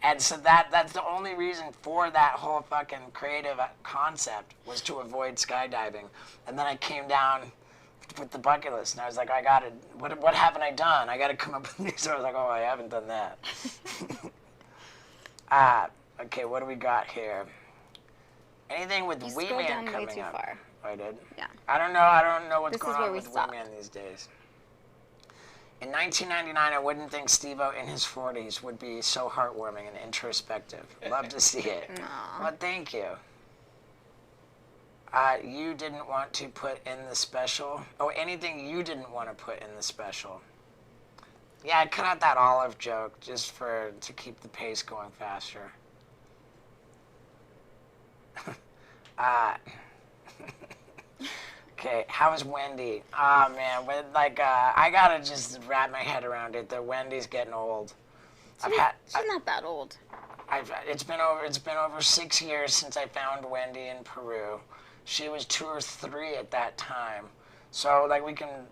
And so that's the only reason for that whole fucking creative concept was to avoid skydiving. And then I came down with the bucket list, and I was like, what haven't I done? I got to come up with these. So I was like, oh, I haven't done that. Okay, what do we got here? Anything with Wee Man coming way too up? Far. Oh, I did? Yeah. I don't know what's going on with Wee Man these days. In 1999, I wouldn't think Steve-O in his 40s would be so heartwarming and introspective. Love to see it. Aww. Well, thank you. You didn't want to put in the special? Oh, anything you didn't want to put in the special? Yeah, I cut out that olive joke just to keep the pace going faster. Okay, how is Wendy? Oh man, I gotta just wrap my head around it. That Wendy's getting old. She's not that old. It's been over 6 years since I found Wendy in Peru. She was 2 or 3 at that time. So we can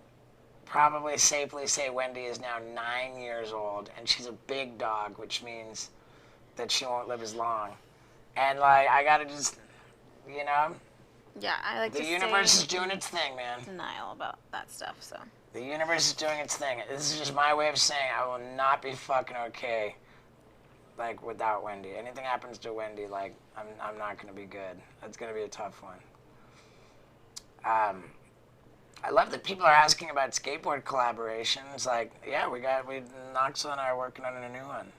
probably safely say Wendy is now 9 years old, and she's a big dog, which means that she won't live as long. And I gotta just, Yeah, I like the universe is doing its thing, man. Denial about that stuff, so. The universe is doing its thing. This is just my way of saying I will not be fucking okay, without Wendy. Anything happens to Wendy, I'm not gonna be good. That's gonna be a tough one. I love that people are asking about skateboard collaborations. Knoxville and I are working on a new one.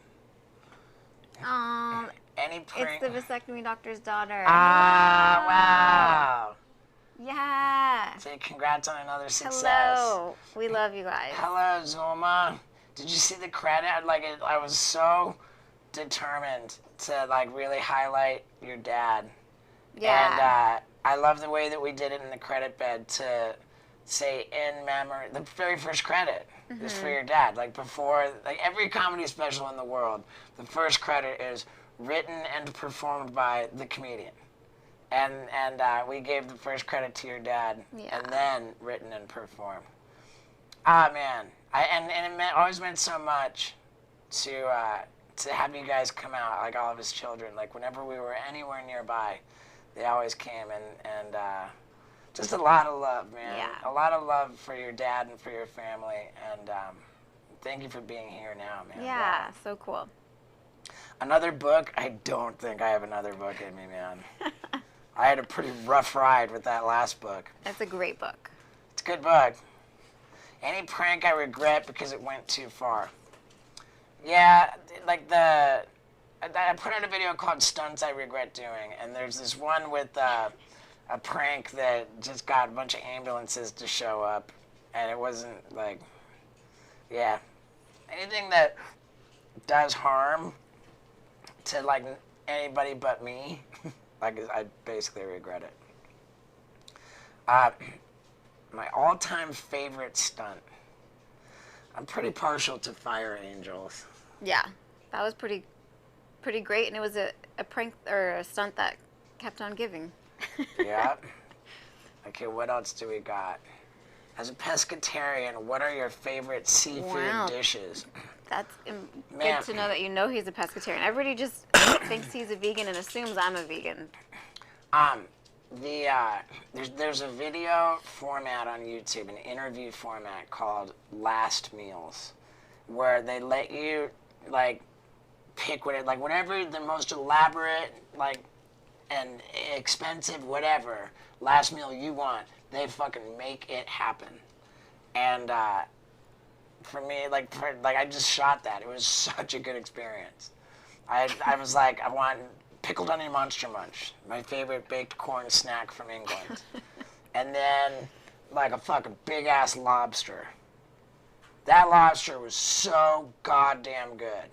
It's the vasectomy doctor's daughter. Wow. Yeah. Say congrats on another success. Hello. We love you guys. Hello, Zulma. Did you see the credit? I was so determined to really highlight your dad. Yeah. And I love the way that we did it in the credit bed to say in memory. The very first credit is for your dad. Before every comedy special in the world, the first credit is written and performed by the comedian. And we gave the first credit to your dad, and then written and performed. Ah, man. And it always meant so much to have you guys come out, all of his children. Whenever we were anywhere nearby, they always came, and just a lot of love, man. Yeah. A lot of love for your dad and for your family, and thank you for being here now, man. Yeah, so cool. Another book? I don't think I have another book in me, man. I had a pretty rough ride with that last book. That's a great book. It's a good book. Any prank I regret because it went too far. Yeah, like I put out a video called Stunts I Regret Doing, and there's this one with a prank that just got a bunch of ambulances to show up, and it wasn't like, yeah. Anything that does harm to like anybody but me, like I basically regret it. My all-time favorite stunt. I'm pretty partial to fire angels. Yeah, that was pretty great, and it was a prank or a stunt that kept on giving. Yeah. Okay, what else do we got? As a pescatarian, what are your favorite seafood dishes? That's Man. good to know that you know he's a pescatarian. Everybody just thinks he's a vegan and assumes I'm a vegan. There's a video format on YouTube, an interview format called Last Meals, where they let you like pick whatever the most elaborate and expensive whatever last meal you want, they fucking make it happen. And for me, I just shot that. It was such a good experience. I was like, I want pickled onion Monster Munch, my favorite baked corn snack from England. And then, like, a fucking big-ass lobster. That lobster was so goddamn good.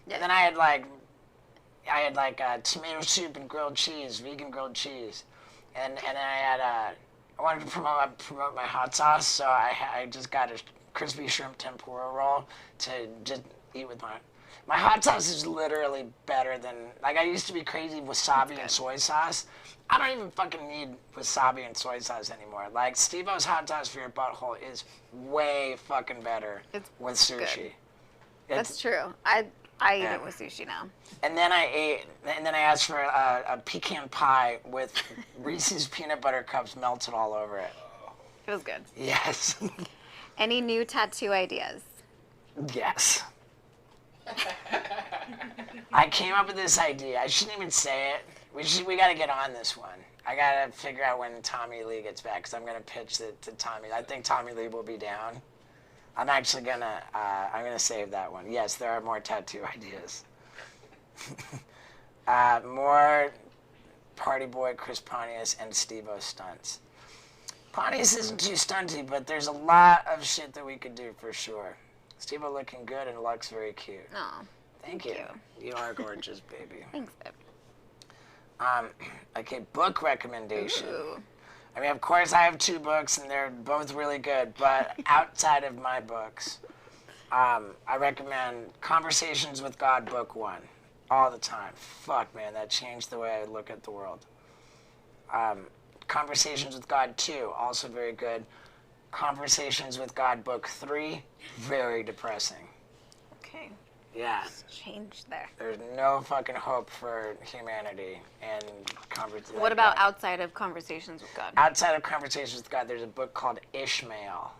Yeah. And then I had tomato soup and grilled cheese, vegan grilled cheese. And then I wanted to promote my hot sauce, so I just got a crispy shrimp tempura roll to just eat with my hot sauce is literally better than, I used to be crazy with wasabi and soy sauce. I don't even fucking need wasabi and soy sauce anymore. Like, Stevo's hot sauce for your butthole is way fucking better with sushi. That's true. I eat it with sushi now. And then I asked for a pecan pie with Reese's peanut butter cups melted all over it. It was good. Yes. Any new tattoo ideas? Yes. I came up with this idea. I shouldn't even say it. We got to get on this one. I got to figure out when Tommy Lee gets back, because I'm going to pitch it to Tommy. I think Tommy Lee will be down. I'm actually going to I'm gonna save that one. Yes, there are more tattoo ideas. More Party Boy, Chris Pontius, and Stevo stunts. Pontius isn't too stunty, but there's a lot of shit that we could do for sure. Stevo looking good and Lux very cute. Aw, Thank you. You are gorgeous, baby. thanks, babe. Okay, book recommendation. Ooh. I mean, of course, I have 2 books, and they're both really good, but outside of my books, I recommend Conversations with God, Book 1, all the time. Fuck, man, that changed the way I look at the world. Conversations with God 2, also very good. Conversations with God, Book 3, very depressing. Okay. Yeah. Change there. There's no fucking hope for humanity and What about outside of Conversations with God? Outside of Conversations with God, there's a book called Ishmael.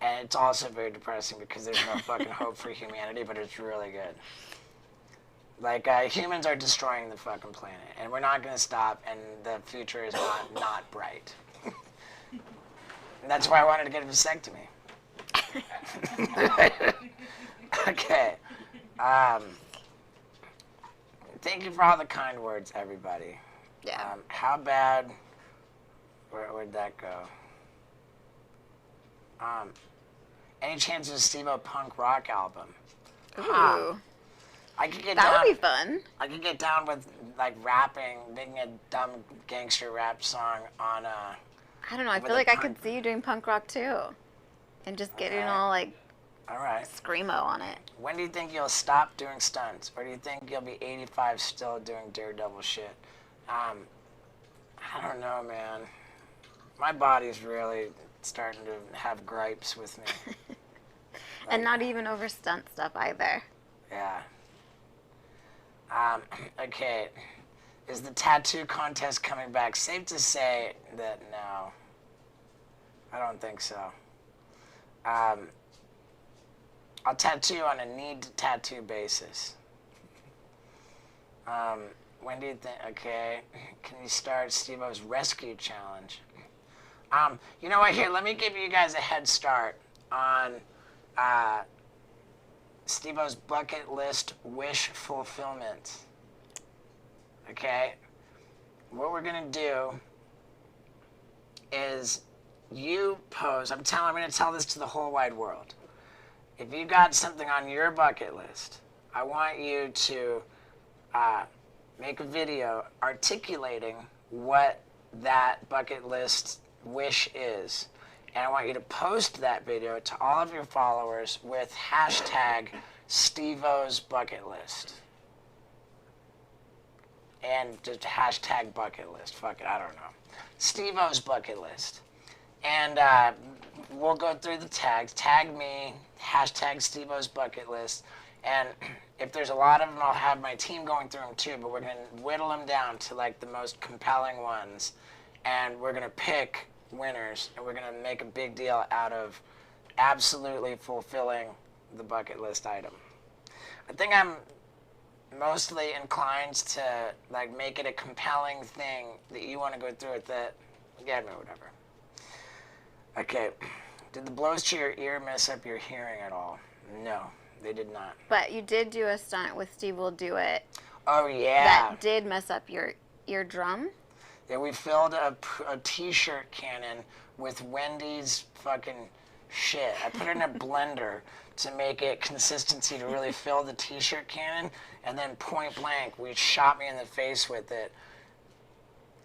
And it's also very depressing because there's no fucking hope for humanity, but it's really good. Like, humans are destroying the fucking planet, and we're not gonna stop, and the future is not bright. And that's why I wanted to get a vasectomy. Okay. Thank you for all the kind words, everybody. Yeah. How bad? Where'd that go? Any chance of a Steve-O punk rock album? Ooh. I could get That down. would be fun. I could get down with like rapping, making a dumb gangster rap song on a. I don't know. I with feel a like I punk- could see you doing punk rock too, and just getting all like All right. screamo on it. When do you think you'll stop doing stunts, or do you think you'll be 85 still doing daredevil shit? I don't know, man. My body's really starting to have gripes with me. And not even over stunt stuff either. Yeah. Okay. Is the tattoo contest coming back? Safe to say that no. I don't think so. I'll tattoo on a need to tattoo basis. When do you think? Okay, can you start Steve-O's rescue challenge? You know what? Here, let me give you guys a head start on Steve-O's bucket list wish fulfillment. Okay, what we're gonna do is you pose. I'm gonna tell this to the whole wide world. If you got something on your bucket list, I want you to make a video articulating what that bucket list wish is. And I want you to post that video to all of your followers with hashtag Steve-O's bucket list. And just hashtag bucket list. Fuck it, I don't know. Steve-O's bucket list. And we'll go through the tags. Tag me, hashtag Steve-O's bucket list. And if there's a lot of them, I'll have my team going through them too, but we're going to whittle them down to like the most compelling ones. And we're going to pick winners, and we're going to make a big deal out of absolutely fulfilling the bucket list item. I think I'm mostly inclined to like make it a compelling thing that you want to go through with it. Yeah, no, whatever. Okay, did the blows to your ear mess up your hearing at all? No, they did not. But you did do a stunt with Steve Will Do It. Oh, yeah. That did mess up your eardrum. Yeah, we filled a t-shirt cannon with Wendy's fucking shit. I put it in a blender to make it consistency to really fill the t-shirt cannon, and then point blank, we shot me in the face with it.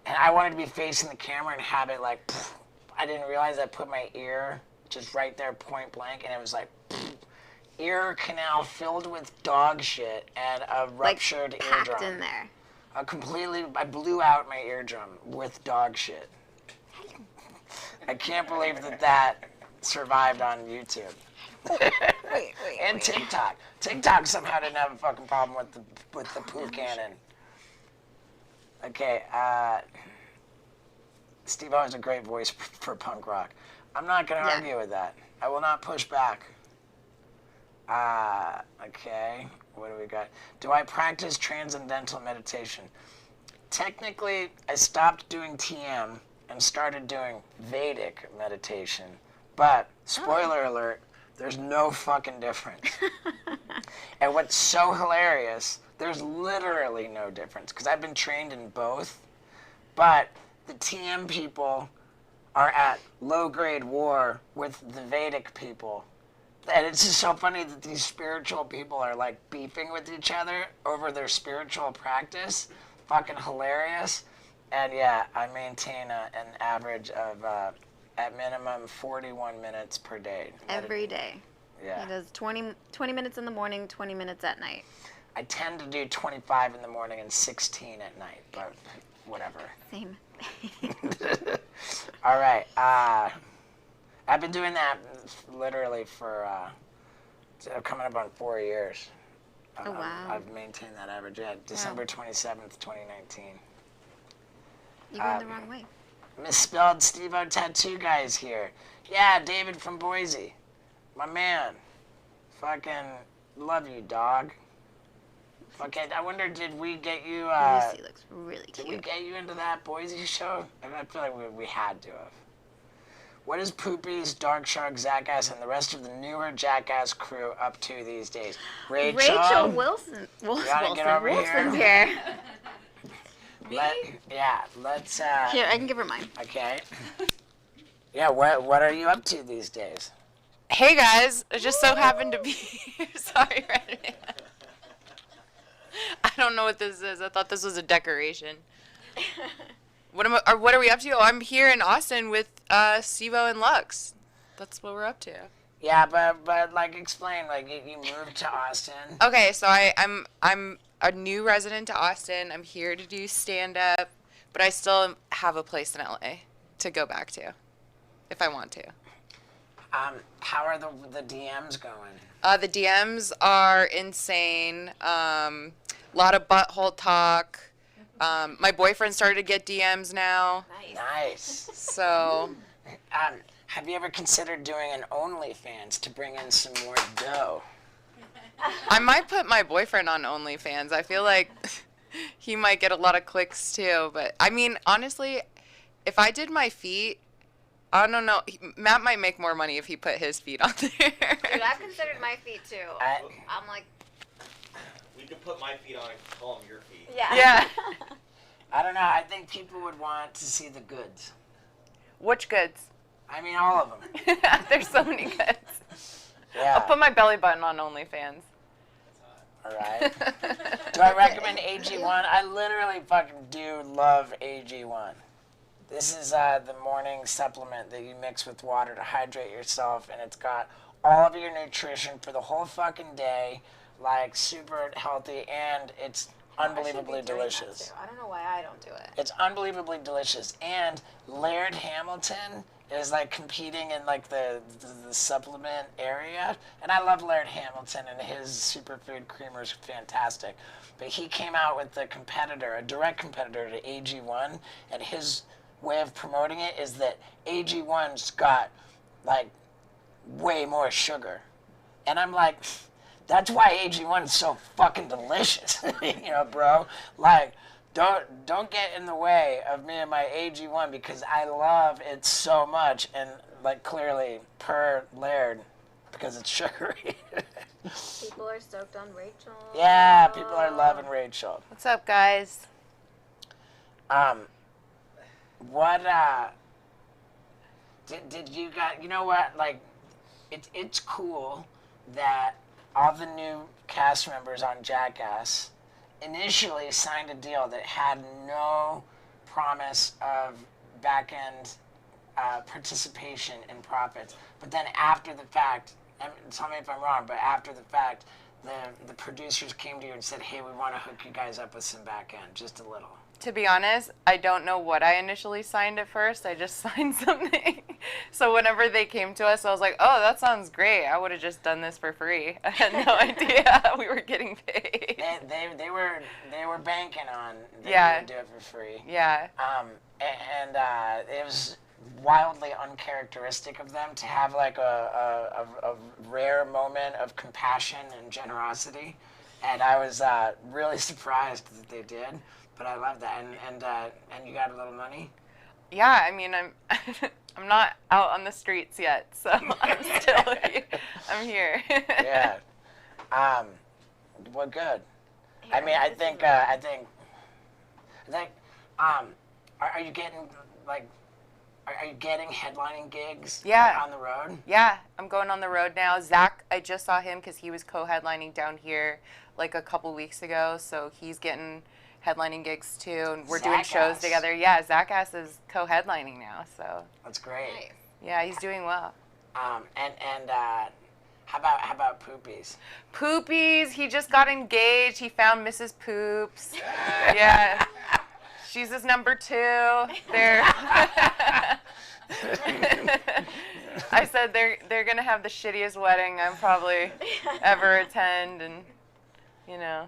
And I wanted to be facing the camera and have it like, pfft. I didn't realize I put my ear just right there point blank, and it was like, pfft, ear canal filled with dog shit and a ruptured like packed eardrum. In there. I blew out my eardrum with dog shit. I can't believe that survived on YouTube. Wait. And TikTok. TikTok somehow didn't have a fucking problem with the poo cannon. Okay, Steve-O has a great voice for punk rock. I'm not going to argue with that. I will not push back. Okay, what do we got? Do I practice transcendental meditation? Technically, I stopped doing TM and started doing Vedic meditation. But, spoiler alert, there's no fucking difference. And what's so hilarious, there's literally no difference, because I've been trained in both. But the TM people are at low-grade war with the Vedic people. And it's just so funny that these spiritual people are like beefing with each other over their spiritual practice. Fucking hilarious. And yeah, I maintain an average of, at minimum, 41 minutes per day. Every day. Yeah. He does 20 minutes in the morning, 20 minutes at night. I tend to do 25 in the morning and 16 at night, but whatever. Same. All right. I've been doing that literally for coming up on 4 years. Oh, wow. I've maintained that average. Yeah, December 27th, 2019. You went the wrong way. Misspelled Steve-O Tattoo Guy's here. Yeah, David from Boise. My man. Fucking love you, dog. Okay, I wonder, did we get you, Lucy looks really cute. did we get you into that Boise show? I feel like we had to have. What is Poopy's, Dark Shark, Jackass, and the rest of the newer Jackass crew up to these days? Rachel Wilson. gotta get over Wilson's here. Let's, Here, I can give her mine. okay. Yeah, what are you up to these days? Hey guys, I just so happened to be here. Sorry, Red. I don't know what this is. I thought this was a decoration. What are we up to? Oh, I'm here in Austin with Steve-O and Lux. That's what we're up to. Yeah, but like explain, like you moved to Austin. Okay, so I'm a new resident to Austin. I'm here to do stand up, but I still have a place in LA to go back to if I want to. How are the DMs going? The DMs are insane. A lot of butthole talk. My boyfriend started to get DMs now. Nice. So, Have you ever considered doing an OnlyFans to bring in some more dough? I might put my boyfriend on OnlyFans. I feel like he might get a lot of clicks too. But I mean, honestly, if I did my feet, I don't know. Matt might make more money if he put his feet on there. Dude, I've considered my feet too. I'm like, We could put my feet on and call them your feet. yeah. Yeah. I don't know. I think people would want to see the goods. Which goods? I mean, all of them. There's so many goods. Yeah. I'll put my belly button on OnlyFans. All right. Do I recommend AG1? I literally fucking do love AG1. This is the morning supplement that you mix with water to hydrate yourself, and it's got all of your nutrition for the whole fucking day, like super healthy, and it's unbelievably delicious. I don't know why I don't do it. It's unbelievably delicious, and Laird Hamilton is like competing in like the supplement area, and I love Laird Hamilton, and his superfood creamer is fantastic. But he came out with a competitor, a direct competitor to AG1, and his way of promoting it is that AG1's got like way more sugar, and I'm like, that's why AG1 is so fucking delicious. You know, bro, like don't get in the way of me and my AG1 because I love it so much, and like clearly per Laird because it's sugary. People are stoked on Rachel. Yeah, people are loving Rachel. What's up, guys? What did you guys, you know what, like it's cool that all the new cast members on Jackass initially signed a deal that had no promise of back end participation in profits, but then after the fact, and tell me if I'm wrong, but after the fact the producers came to you and said, hey, we want to hook you guys up with some back end, just a little. To be honest, I don't know what I initially signed at first. I just signed something. So whenever they came to us, I was like, oh, that sounds great. I would have just done this for free. I had no idea we were getting paid. They were banking on that Yeah. you would do it for free. Yeah. And it was wildly uncharacteristic of them to have like a rare moment of compassion and generosity, and I was really surprised that they did. But I love that, and you got a little money. Yeah, I mean, I'm not out on the streets yet, so I'm still here. I'm here. Yeah. Well, good. I mean, I think, are you getting like, are you getting headlining gigs? Yeah. On the road. Yeah, I'm going on the road now. Zach, I just saw him because he was co-headlining down here like a couple weeks ago, so he's getting headlining gigs too, and we're doing shows Zackass. together. Yeah, Zackass is co-headlining now, so That's great. Nice. yeah, he's doing well. And how about Poopies? Poopies, he just got engaged. He found Mrs. Poops. Yeah, she's his number 2. They're I said they're gonna have the shittiest wedding I'll probably ever attend, and you know.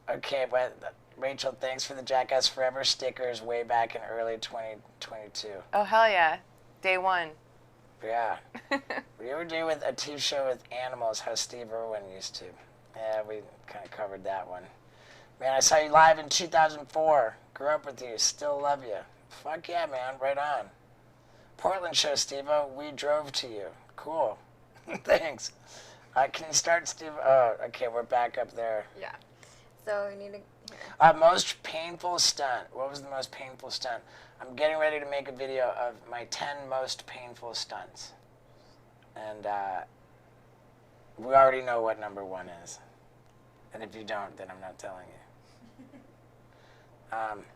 Okay, but Rachel, thanks for the Jackass Forever stickers way back in early 2022. Oh hell yeah, day 1. Yeah. We ever do with a TV show with animals, how Steve Irwin used to. Yeah, we kind of covered that one. Man, I saw you live in 2004. Grew up with you. Still love you. Fuck yeah, man. Right on. Portland show, Steve-O. We drove to you. Cool. Thanks. Can you start, Steve? Oh, okay, we're back up there. Yeah. So we need to. Here. Most painful stunt. What was the most painful stunt? I'm getting ready to make a video of my 10 most painful stunts. And we already know what number 1 is. And if you don't, then I'm not telling you.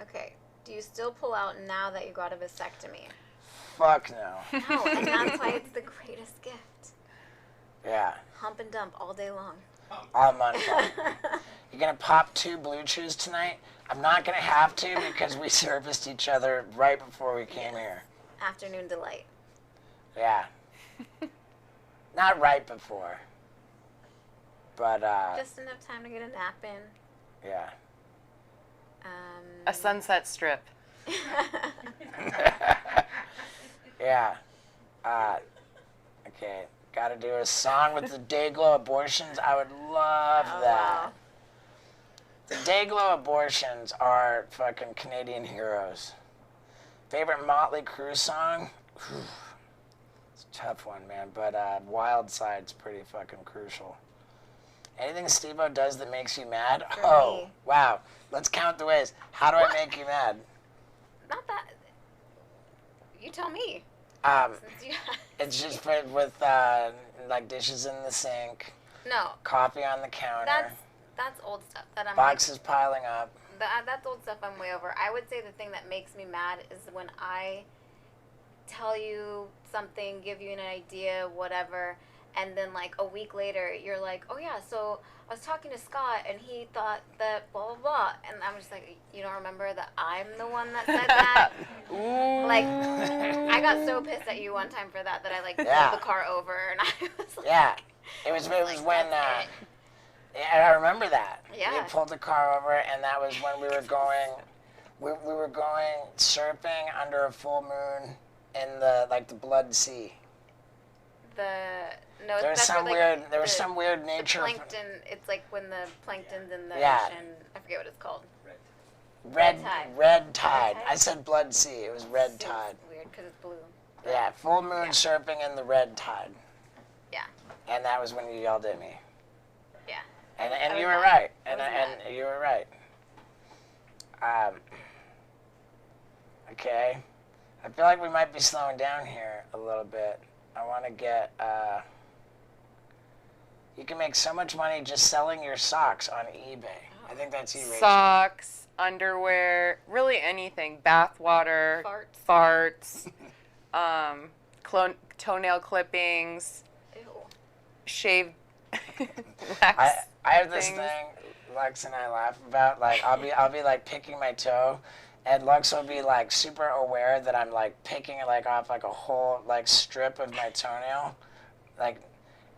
Okay. Do you still pull out now that you got a vasectomy? Fuck no. No, and that's why it's the greatest gift. Yeah. Hump and dump all day long. All month long. You're going to pop 2 Blue Chews tonight? I'm not going to have to because we serviced each other right before we came here. Afternoon delight. Yeah. Not right before. But, Just enough time to get a nap in. yeah. A sunset strip. Yeah. Okay. Gotta do a song with the Dayglow abortions. I would love that. Wow. Dayglow abortions are fucking Canadian heroes. Favorite Motley Crue song? Whew. It's a tough one, man, but Wild Side's pretty fucking crucial. Anything Steve-O does that makes you mad? For Oh, me. wow. Let's count the ways. How do I make you mad? Not that. You tell me. Since you It's just with like dishes in the sink, no, coffee on the counter, that's old stuff that I'm boxes piling up. That's old stuff I'm way over. I would say the thing that makes me mad is when I tell you something, give you an idea, whatever, and then like a week later you're like, oh yeah, so I was talking to Scott and he thought that blah blah blah, and I'm just like, you don't remember that I'm the one that said that? Like, I got so pissed at you one time for that I like Yeah. pulled the car over and I was like, Yeah, it was like, when. that's it. Yeah, I remember that. Yeah. We pulled the car over, and that was when we were going. We were going surfing under a full moon in the Blood Sea. No, There was that's some where, like, weird. There was the- some weird the nature. plankton. It's like when the plankton's in the Yeah. ocean. I forget what it's called. Red tide. Red tide. Tide? I said Blood Sea. It was Red It's Tide. weird because it's blue. Yeah, full moon Yeah. surfing in the red tide. Yeah. And that was when you yelled at me. Yeah. And I you was were mad. right. I And was and you were right. Okay. I feel like we might be slowing down here a little bit. I want to get. You can make so much money just selling your socks on eBay. I think that's you, Rachel. Socks, underwear, really anything. Bath water, farts, toenail clippings, Ew. shaved wax. I have this things. thing Lux and I laugh about. Like I'll be like picking my toe, and Lux will be like super aware that I'm like picking like off like a whole like strip of my toenail, like,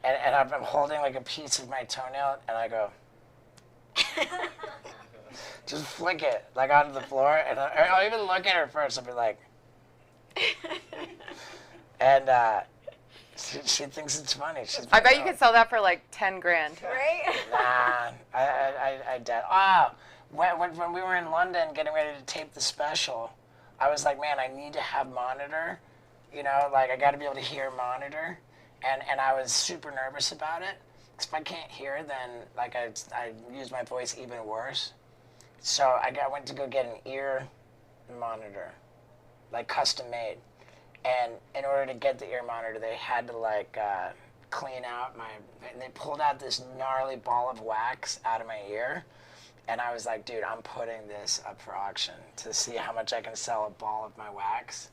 and I'm holding like a piece of my toenail, and I go, just flick it like onto the floor, and I'll even look at her first. I'll be like, and she thinks it's funny. She's I like, bet you "Oh." could sell that for like 10 grand. Right? Nah, I doubt. When we were in London getting ready to tape the special, I was like, man, I need to have monitor. You know, like I got to be able to hear monitor, and I was super nervous about it. Cause if I can't hear, then like I use my voice even worse. So I went to go get an ear monitor, like custom made. And in order to get the ear monitor, they had to like clean out and they pulled out this gnarly ball of wax out of my ear. And I was like, dude, I'm putting this up for auction to see how much I can sell a ball of my wax.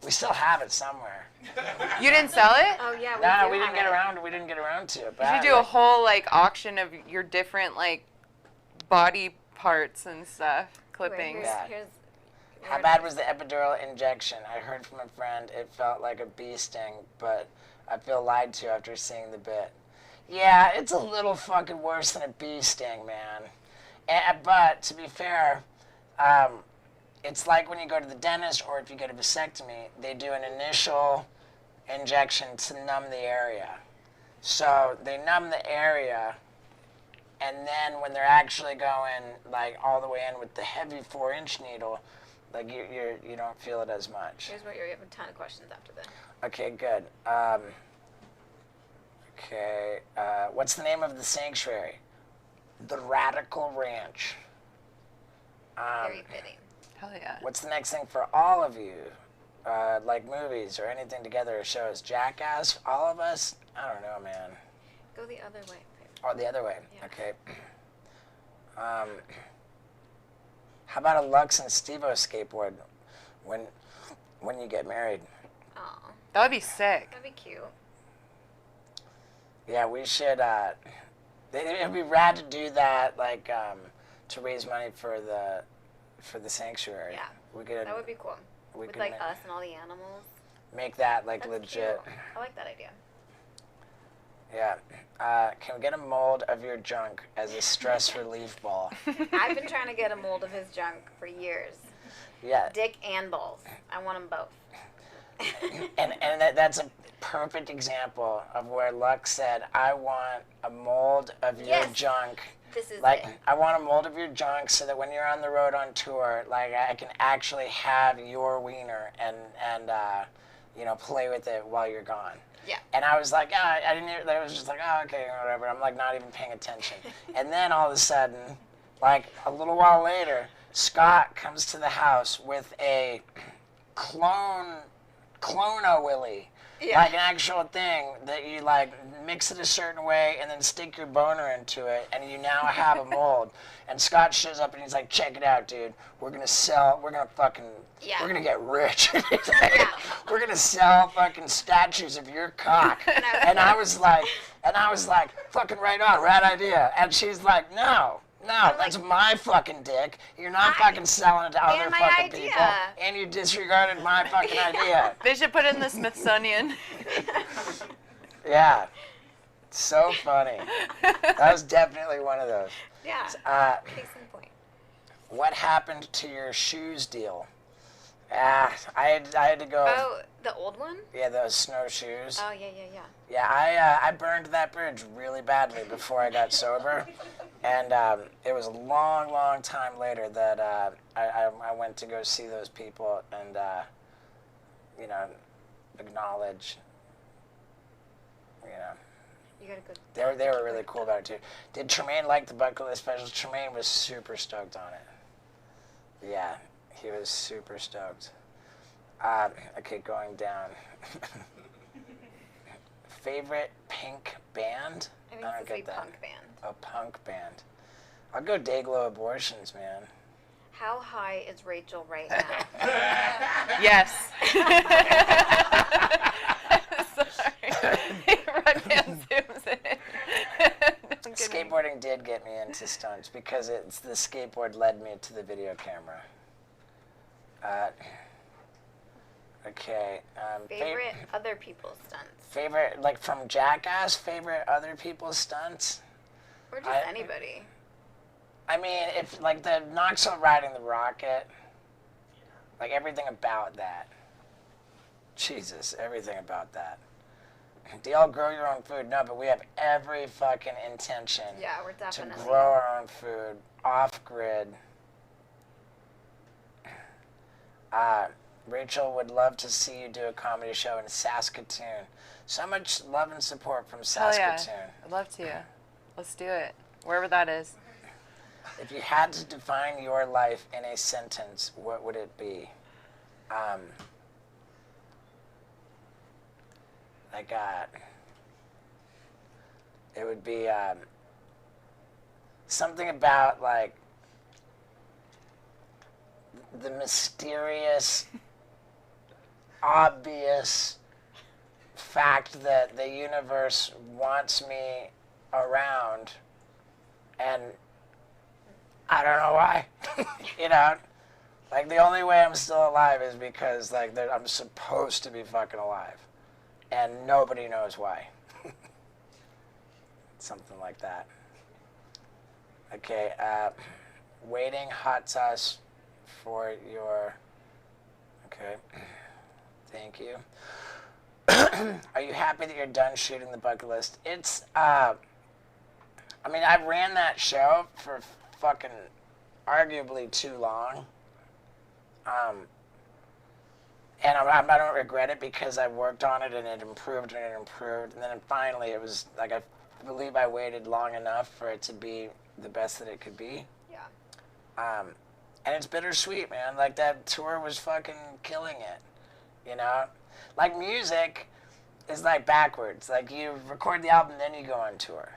We still have it somewhere. You didn't sell it? Oh yeah. No, we do didn't have get it. around. We didn't get around to it. But You should do a whole like auction of your different like body parts and stuff, clippings. Yeah. Here's How bad was the epidural injection? I heard from a friend it felt like a bee sting, but I feel lied to after seeing the bit. Yeah, it's a little fucking worse than a bee sting, man. But to be fair, it's like when you go to the dentist or if you get a vasectomy, they do an initial injection to numb the area. So they numb the area, and then when they're actually going like all the way in with the heavy 4-inch needle, like you don't feel it as much. Here's where you have a ton of questions after this. Okay, good. What's the name of the sanctuary? The Radical Ranch. Very fitting. Hell yeah. What's the next thing for all of you? Like movies or anything together or shows? Jackass? All of us? I don't know, man. Go the other way. Oh, the other way. Yeah. Okay. How about a Lux and Steve-O skateboard when you get married? Oh, That would be sick. that'd be cute. Yeah, we should. It'd be rad to do that, like to raise money for the sanctuary. Yeah, we could. That would be cool. We With could like us and all the animals. make that like That's legit. cute. I like that idea. Yeah. Can we get a mold of your junk as a stress relief ball? I've been trying to get a mold of his junk for years. Yeah. Dick and balls. I want them both. And that's a perfect example of where Lux said, I want a mold of your Yes. junk This is Like, it. I want a mold of your junk so that when you're on the road on tour, like, I can actually have your wiener and you know, play with it while you're gone. Yeah. And I was like, I didn't hear, I was just like, oh, okay, whatever. I'm like not even paying attention. And then all of a sudden, like a little while later, Scott comes to the house with a clone a Willy. Yeah. Like an actual thing that you like mix it a certain way and then stick your boner into it and you now have a mold. And Scott shows up and he's like, check it out, dude. We're gonna fucking, Yeah. we're gonna get rich. He's like, we're gonna sell fucking statues of your cock. And I was like, fucking right on, rad idea. And she's like, no, that's my fucking dick. You're not fucking selling it to other my fucking idea. people. And you disregarded my fucking idea. They should put it in the Smithsonian. Yeah. So funny. That was definitely one of those. Yeah. Case in point. What happened to your shoes deal? I had to go. Oh, the old one? Yeah, those snowshoes. Oh, yeah. Yeah, I burned that bridge really badly before I got sober. And it was a long, long time later that I went to go see those people and, you know, acknowledge, you know. You gotta go. They were really cool about it, too. Did Tremaine like the bucket list specials? Tremaine was super stoked on it. Yeah, he was super stoked. Okay, going down. Favorite Pink band? I think don't it's a get that. punk band. A punk band. I'll go Dayglow Abortions, man. How high is Rachel right now? Yes. Sorry. Run zooms in. Don't get me. Skateboarding did get me into stunts because the skateboard led me to the video camera. Okay. Favorite other people's stunts? Favorite, like from Jackass, favorite other people's stunts? Or just anybody? I mean, if like the Knoxville riding the rocket, like everything about that. Jesus, everything about that. Do y'all grow your own food? No, but we have every fucking intention Yeah, we're to definitely. grow our own food off grid. Rachel would love to see you do a comedy show in Saskatoon. So much love and support from Hell yeah. Saskatoon. I'd love to. Let's do it. Wherever that is. If you had to define your life in a sentence, what would it be? It would be something about like the mysterious, obvious fact that the universe wants me around, and I don't know why. You know, like the only way I'm still alive is because like I'm supposed to be fucking alive, and nobody knows why. Something like that. Okay, waiting hot sauce for your. Okay, thank you. Are you happy that you're done shooting the bucket list? It's I mean, I ran that show for fucking arguably too long. And I don't regret it because I worked on it and it improved and it improved. And then finally it was like, I believe I waited long enough for it to be the best that it could be. Yeah. And it's bittersweet, man. Like that tour was fucking killing it, you know? Like music is like backwards. Like you record the album, then you go on tour.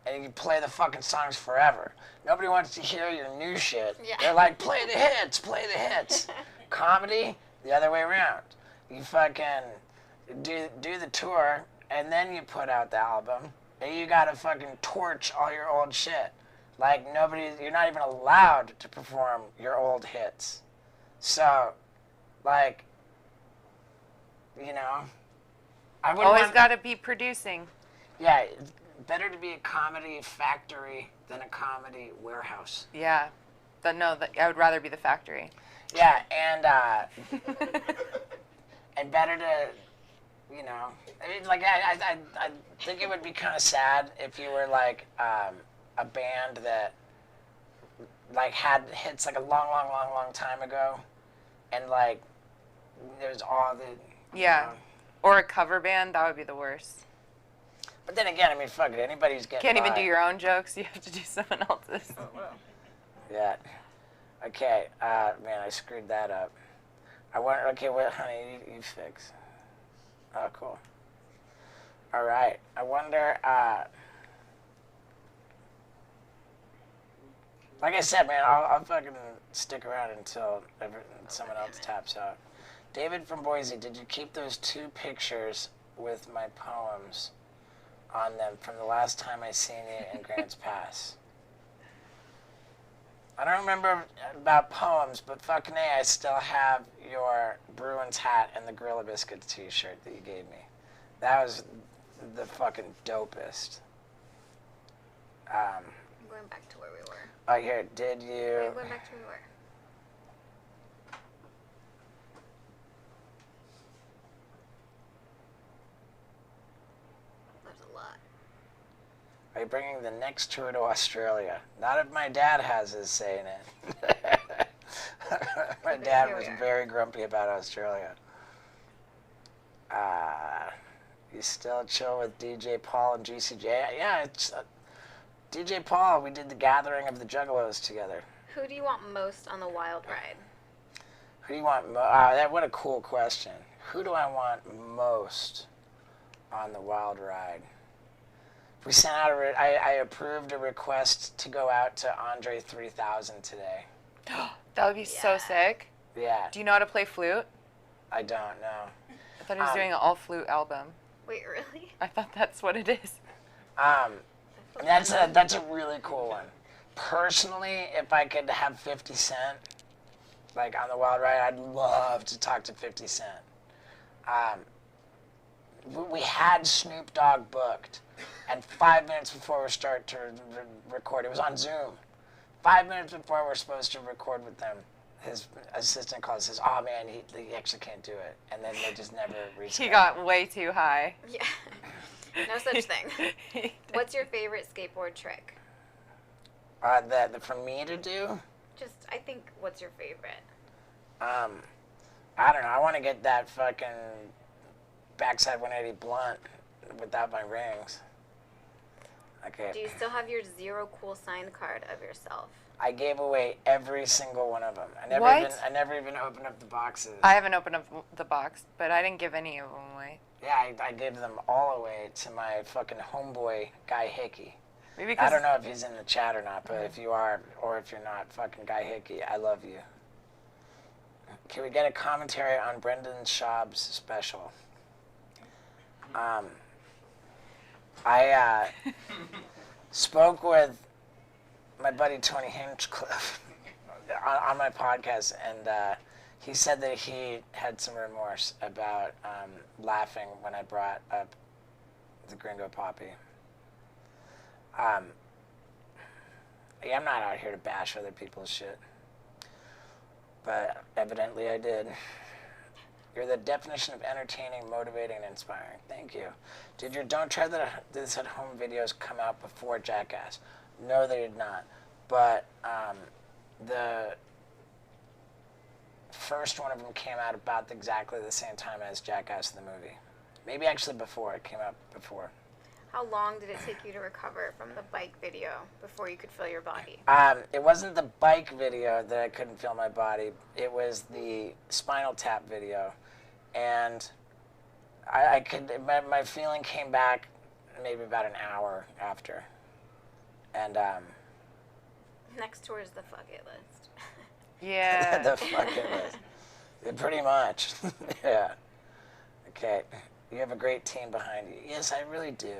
And you play the fucking songs forever. Nobody wants to hear your new shit. Yeah. They're like, play the hits, play the hits. Comedy, the other way around. You fucking do the tour, and then you put out the album, and you gotta fucking torch all your old shit. Like you're not even allowed to perform your old hits. So, like, you know, I wouldn't Always want- got to be producing. Yeah, it's better to be a comedy factory than a comedy warehouse. Yeah. I would rather be the factory. Yeah, and and better to, you know, I mean, like I think it would be kind of sad if you were like a band that like had hits like a long time ago, and like there's all the Yeah. you know. Or a cover band, that would be the worst. But then again, I mean, fuck it, anybody's getting Can't even by. do your own jokes. You have to do someone else's. Yeah. Okay. Man, I screwed that up. I wonder. Okay, what, honey? You fix. Oh, cool. All right. I wonder. Like I said, man, I'll fucking stick around until someone else taps out. David from Boise, did you keep those 2 pictures with my poems on them from the last time I seen you in Grants Pass? I don't remember about poems, but fucking A, I still have your Bruins hat and the Gorilla Biscuits t-shirt that you gave me. That was the fucking dopest. I'm going back to where we were. Oh, here, did you... I'm going back to where we were. There's a lot. Are you bringing the next tour to Australia? Not if my dad has his say in it. My dad Here was we are. very grumpy about Australia. You still chill with DJ Paul and GCJ? Yeah, it's DJ Paul. We did the Gathering of the Juggalos together. Who do you want most on the wild ride? Who do you want? What a cool question. Who do I want most on the wild ride? We sent out I approved a request to go out to Andre 3000 today. That would be so sick. Yeah, Do you know how to play flute? I don't know. I thought he was doing an all flute album. Wait, really? I thought that's what it is. And that's a really cool one. Personally, if I could have 50 Cent, like on the wild ride, I'd love to talk to 50 Cent. We had Snoop Dogg booked, and 5 minutes before we start to record, it was on Zoom. 5 minutes before we're supposed to record with them, his assistant calls and says, "Oh man, he actually can't do it," and then they just never rescheduled. He got way too high. Yeah. No such thing. What's your favorite skateboard trick? For me to do. Just, I think, what's your favorite? I don't know. I want to get that fucking backside 180 blunt without my rings. Okay. Do you still have your zero cool signed card of yourself? I gave away every single one of them. What? I never even opened up the boxes. I haven't opened up the box, but I didn't give any of them away. Yeah, I gave them all away to my fucking homeboy, Guy Hickey. Maybe I because don't know if he's in the chat or not, but if you are, or if you're not, fucking Guy Hickey, I love you. Can we get a commentary on Brendan Schaub's special? I spoke with my buddy Tony Hinchcliffe on my podcast, and he said that he had some remorse about laughing when I brought up the Gringo Poppy. Yeah, I'm not out here to bash other people's shit, but evidently I did. You're the definition of entertaining, motivating, and inspiring. Thank you. Did your Don't Try This at Home videos come out before Jackass? No, they did not. But the first one of them came out about exactly the same time as Jackass the movie. Maybe actually before. It came out before. How long did it take you to recover from the bike video before you could feel your body? It wasn't the bike video that I couldn't feel my body. It was the Spinal Tap video. And my feeling came back maybe about an hour after. And, Next tour is the fuck it list. yeah. the fucking list. Yeah, pretty much. Yeah. Okay. You have a great team behind you. Yes, I really do.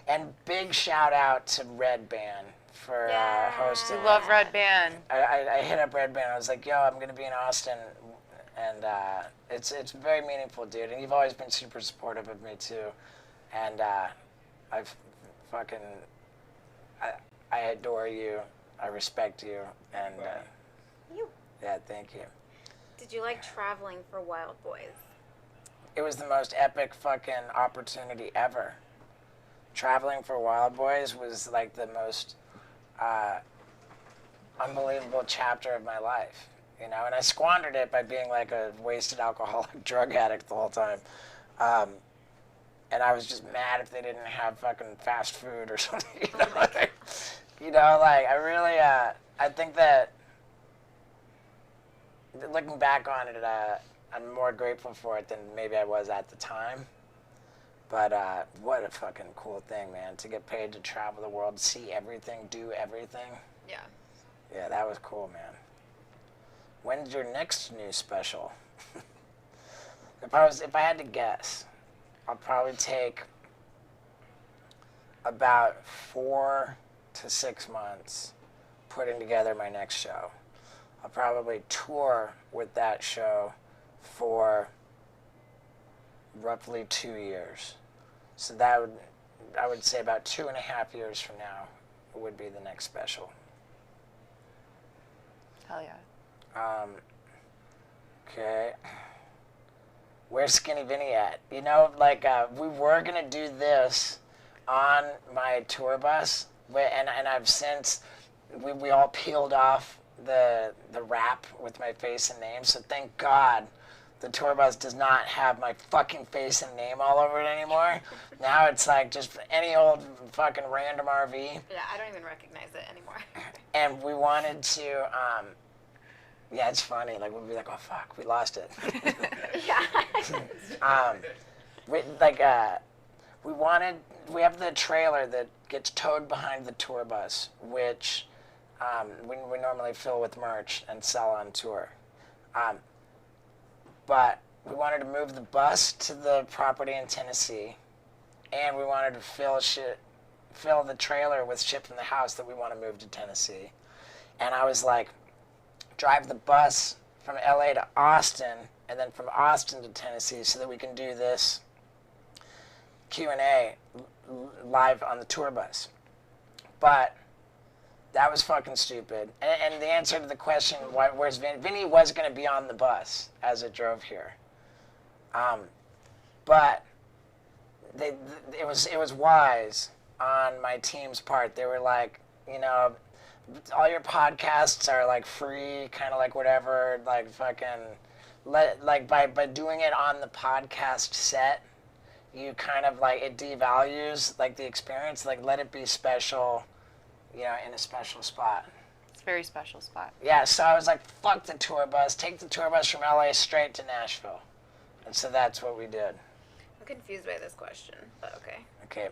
And big shout out to Red Band for hosting. We love Red Band. I hit up Red Band. I was like, yo, I'm going to be in Austin. And it's very meaningful, dude. And you've always been super supportive of me, too. And I've fucking... I adore you. I respect you. And yeah, thank you. Did you like traveling for Wild Boys? It was the most epic fucking opportunity ever. Traveling for Wild Boys was like the most unbelievable chapter of my life, you know, and I squandered it by being like a wasted alcoholic drug addict the whole time. And I was just mad if they didn't have fucking fast food or something. You know, like I really, I think that looking back on it, I'm more grateful for it than maybe I was at the time. But what a fucking cool thing, man, to get paid to travel the world, see everything, do everything. Yeah. Yeah, that was cool, man. When's your next new special? If I had to guess, I'll probably take about 4 to 6 months putting together my next show. I'll probably tour with that show for roughly 2 years. So I would say about 2.5 years from now would be the next special. Hell yeah. Okay. Where's Skinny Vinny at? You know, like, we were going to do this on my tour bus, and I've since, we all peeled off the wrap with my face and name, so thank God the tour bus does not have my fucking face and name all over it anymore. Now it's like just any old fucking random RV. Yeah, I don't even recognize it anymore. And we wanted to, yeah, it's funny. Like, we'd be like, oh, fuck, we lost it. Yeah. We have the trailer that gets towed behind the tour bus, which we normally fill with merch and sell on tour. But we wanted to move the bus to the property in Tennessee, and we wanted to fill the trailer with shit from the house that we want to move to Tennessee. And I was like, drive the bus from LA to Austin, and then from Austin to Tennessee, so that we can do this Q&A live on the tour bus. But that was fucking stupid. And the answer to the question, where's Vinny? Vinny was going to be on the bus as it drove here. But it was wise on my team's part. They were like, you know, all your podcasts are like free, kind of like whatever, like fucking, by doing it on the podcast set, you kind of like, it devalues like the experience, like let it be special, you know, in a special spot. It's a very special spot. Yeah, so I was like, fuck the tour bus, take the tour bus from LA straight to Nashville. And so that's what we did. I'm confused by this question, but okay. Okay.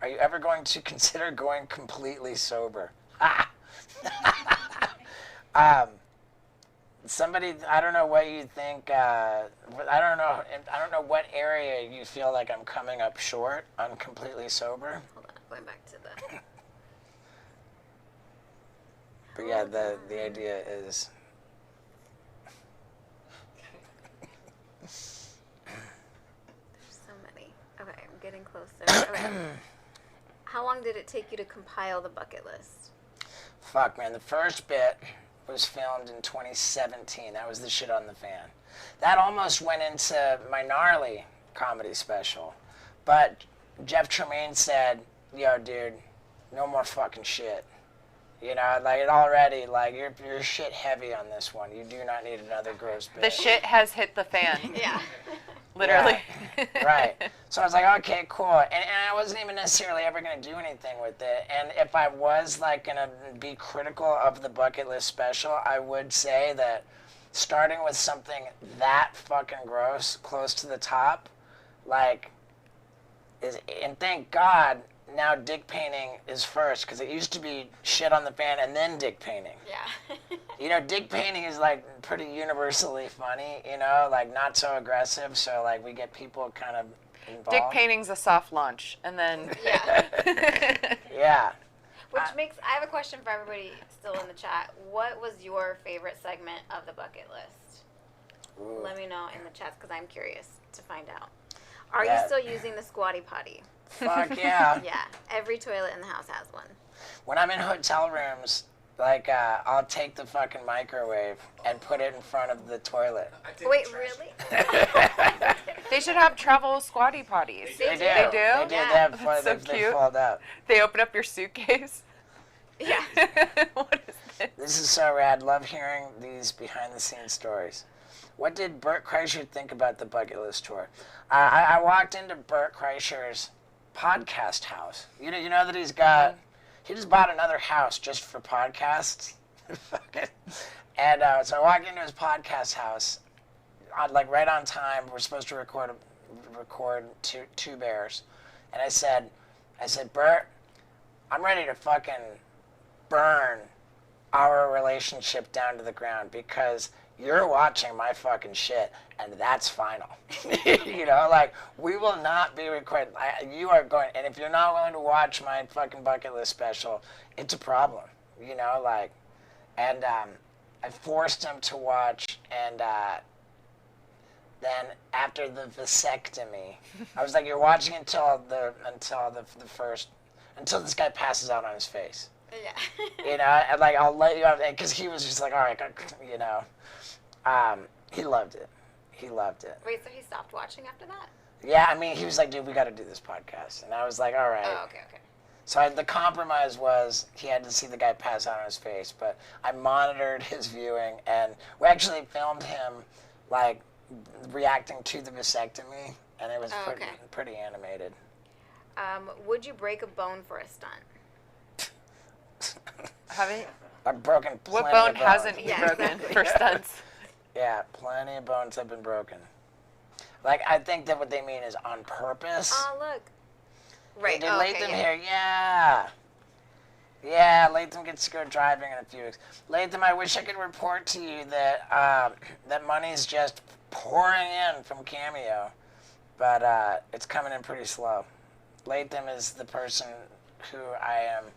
Are you ever going to consider going completely sober? Ah! Somebody, I don't know what you think, I don't know what area you feel like I'm coming up short on completely sober. Hold on, going back to the... But yeah, the idea is... There's so many. Okay, I'm getting closer. Okay. How long did it take you to compile the bucket list? Fuck, man, the first bit was filmed in 2017. That was the shit on the fan. That almost went into my gnarly comedy special. But Jeff Tremaine said, yo, dude, no more fucking shit. You know, like it already, like you're shit heavy on this one. You do not need another gross bit. The shit has hit the fan. Yeah. Literally. Yeah, right. So I was like, okay, cool. And I wasn't even necessarily ever going to do anything with it. And if I was like going to be critical of the bucket list special, I would say that starting with something that fucking gross close to the top, like, and thank God now dick painting is first, because it used to be shit on the fan and then dick painting. Yeah. You know, dick painting is like pretty universally funny, you know, like not so aggressive, so like we get people kind of involved. Dick painting's a soft launch, and then... Yeah. Yeah. Which makes, I have a question for everybody still in the chat. What was your favorite segment of the bucket list? Ooh. Let me know in the chats, because I'm curious to find out. Are Yeah. you still using the squatty potty? Fuck yeah. Yeah, every toilet in the house has one. When I'm in hotel rooms, like, I'll take the fucking microwave and put it in front of the toilet. I take Wait, the trash. really? They should have travel squatty potties. They do. They do? They do. Yeah. They have That's so they cute. fold up. They open up your suitcase. Yeah. What is this? This is so rad. Love hearing these behind-the-scenes stories. What did Bert Kreischer think about the bucket list tour? I walked into Bert Kreischer's podcast house. You know that he just bought another house just for podcasts. And so I walked into his podcast house, like right on time. We're supposed to record two bears, and I said, Bert, I'm ready to fucking burn our relationship down to the ground because you're watching my fucking shit, and that's final. Like, we will not be recording. You are going, and if you're not willing to watch my fucking bucket list special, it's a problem. And I forced him to watch, and then after the vasectomy, I was like, you're watching until this guy passes out on his face. Yeah. And like, I'll let you have, because he was just like, all right, he loved it. Wait, so he stopped watching after that? Yeah, I mean, he was like, dude, we got to do this podcast. And I was like, all right. Oh, okay. So the compromise was he had to see the guy pass out on his face, but I monitored his viewing, and we actually filmed him, like, reacting to the vasectomy, and it was pretty animated. Would you break a bone for a stunt? Haven't. I've broken plenty What bone of bones. hasn't he Yeah, broken exactly. for stunts? Yeah, plenty of bones have been broken. Like, I think that what they mean is on purpose. Oh, look. Right. Dude, Oh, Latham okay, here, yeah. Yeah, Latham gets to go driving in a few weeks. Latham, I wish I could report to you that that money's just pouring in from Cameo, but it's coming in pretty slow. Latham is the person who I am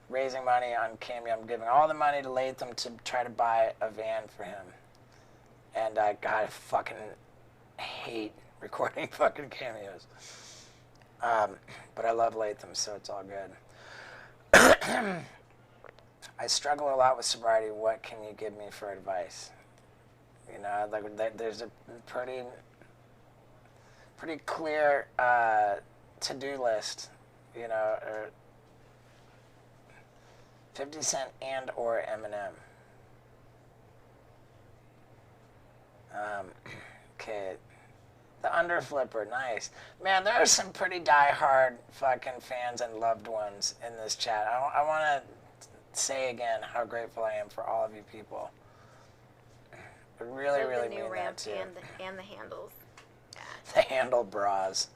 raising money on Cameo. I'm giving all the money to Latham to try to buy a van for him. And God, I fucking hate recording fucking cameos. But I love Latham, so it's all good. I struggle a lot with sobriety. What can you give me for advice? Like there's a pretty clear to-do list. 50 Cent and or Eminem. Okay. The Underflipper, nice. Man, there are some pretty die-hard fucking fans and loved ones in this chat. I want to say again how grateful I am for all of you people. I really, really the new mean ramp that too. and the handles. The handle bras.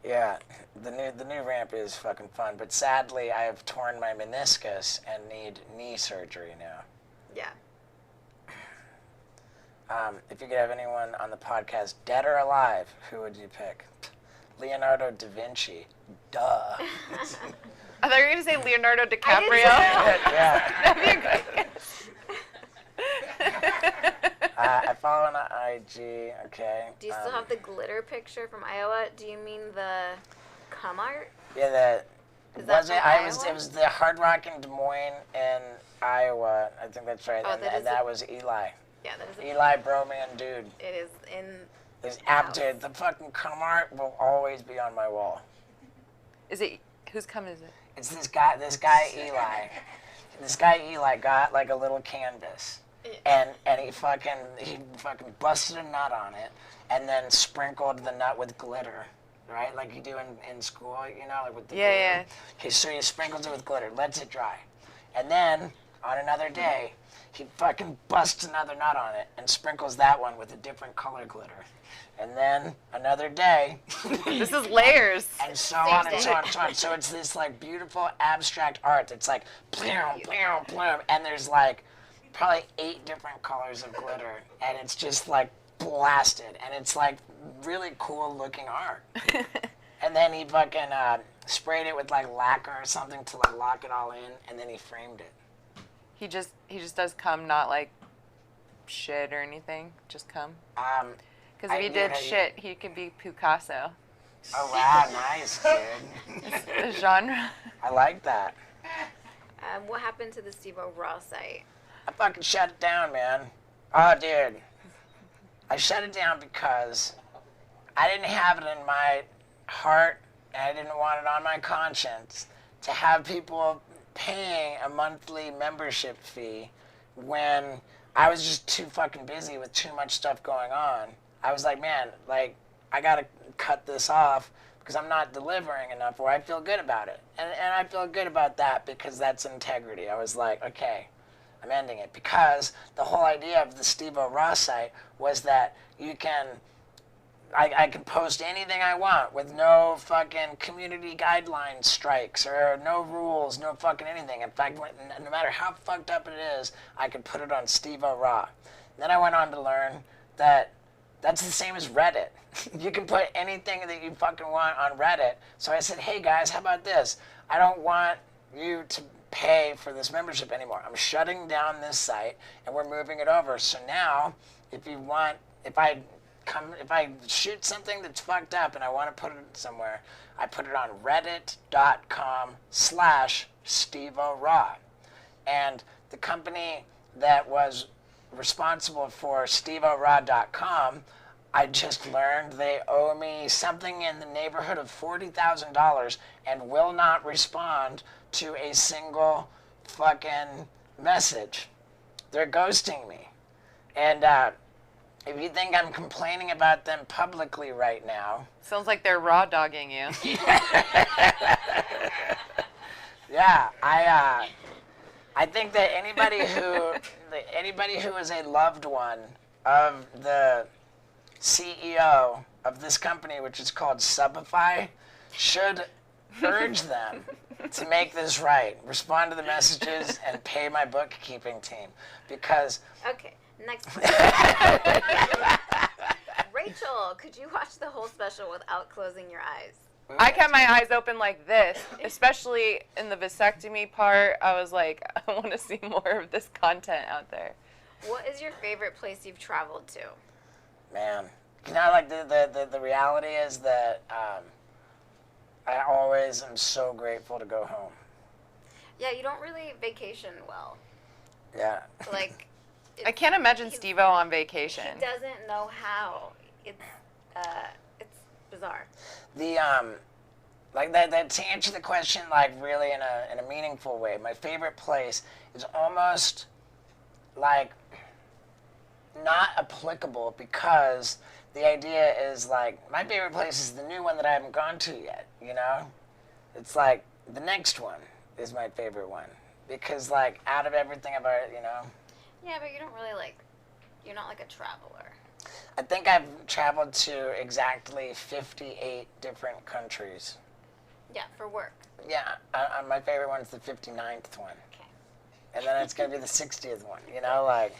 Yeah, the new ramp is fucking fun, but sadly I have torn my meniscus and need knee surgery now. Yeah. If you could have anyone on the podcast, dead or alive, who would you pick? Leonardo da Vinci. Duh. I thought you were going to say Leonardo DiCaprio. Yeah. That'd be a great guess. I follow on IG. Okay. Do you still have the glitter picture from Iowa? Do you mean the cum art? Yeah, Is that was it? from It was the Hard Rock in Des Moines in Iowa. I think that's right. Oh, and that was Eli. Yeah, that is. Eli Broman, dude. It is in. This app, dude. The fucking cum art will always be on my wall. Is it, whose cum is it? It's this guy Eli. This guy Eli got like a little canvas, and he fucking busted a nut on it, and then sprinkled the nut with glitter, right? Like you do in school, like with the glue. Yeah. Okay, so he sprinkles it with glitter, lets it dry, and then on another day, he fucking busts another nut on it and sprinkles that one with a different color glitter, and then another day. This is layers. And so on and so on and so on. So it's this like beautiful abstract art that's like blam, blam, blam, and there's like probably 8 different colors of glitter, and it's just like blasted, and it's like really cool looking art. And then he fucking sprayed it with like lacquer or something to like lock it all in, and then he framed it. He just does cum, not like shit or anything. Just cum. Because if he did shit, he could be Picasso. Oh wow, nice, dude. The genre. I like that. What happened to the Steve-O Raw site? I fucking shut it down, man. Oh, dude. I shut it down because I didn't have it in my heart, and I didn't want it on my conscience to have people paying a monthly membership fee when I was just too fucking busy with too much stuff going on. I was like, man, like, I gotta cut this off because I'm not delivering enough, or I feel good about it. And I feel good about that because that's integrity. I was like, okay, I'm ending it. Because the whole idea of the steveo raw site was that you can, I can post anything I want with no fucking community guideline strikes or no rules, no fucking anything. In fact, no matter how fucked up it is, I could put it on steveo raw. And then I went on to learn that that's the same as Reddit. You can put anything that you fucking want on Reddit. So I said, hey guys, how about this? I don't want you to pay for this membership anymore. I'm shutting down this site and we're moving it over. So now, if I shoot something that's fucked up and I want to put it somewhere, I put it on reddit.com/steveo-raw. And the company that was responsible for steveo-raw.com, I just learned they owe me something in the neighborhood of $40,000 and will not respond to a single fucking message. They're ghosting me. And if you think I'm complaining about them publicly right now... Sounds like they're raw dogging you. Yeah, I think that anybody who is a loved one of the CEO of this company, which is called Subify, should urge them to make this right. Respond to the messages and pay my bookkeeping team. Because... Okay, next question. Rachel, could you watch the whole special without closing your eyes? I kept my eyes open like this, especially in the vasectomy part. I was like, I want to see more of this content out there. What is your favorite place you've traveled to? Man, you know, like the reality is that I always am so grateful to go home. Yeah, you don't really vacation well. Yeah. Like, I can't imagine Steve-O on vacation. he doesn't know how. It's bizarre. The like that to answer the question like really in a meaningful way. My favorite place is almost like not applicable because the idea is like my favorite place is the new one that I haven't gone to yet, you know? It's like the next one is my favorite one because like out of everything about it, you know. Yeah, but you don't really you're not like a traveler. I think I've traveled to exactly 58 different countries. Yeah, for work. Yeah, my favorite one's the 59th one. Okay. And then it's going to be the 60th one, you know, like...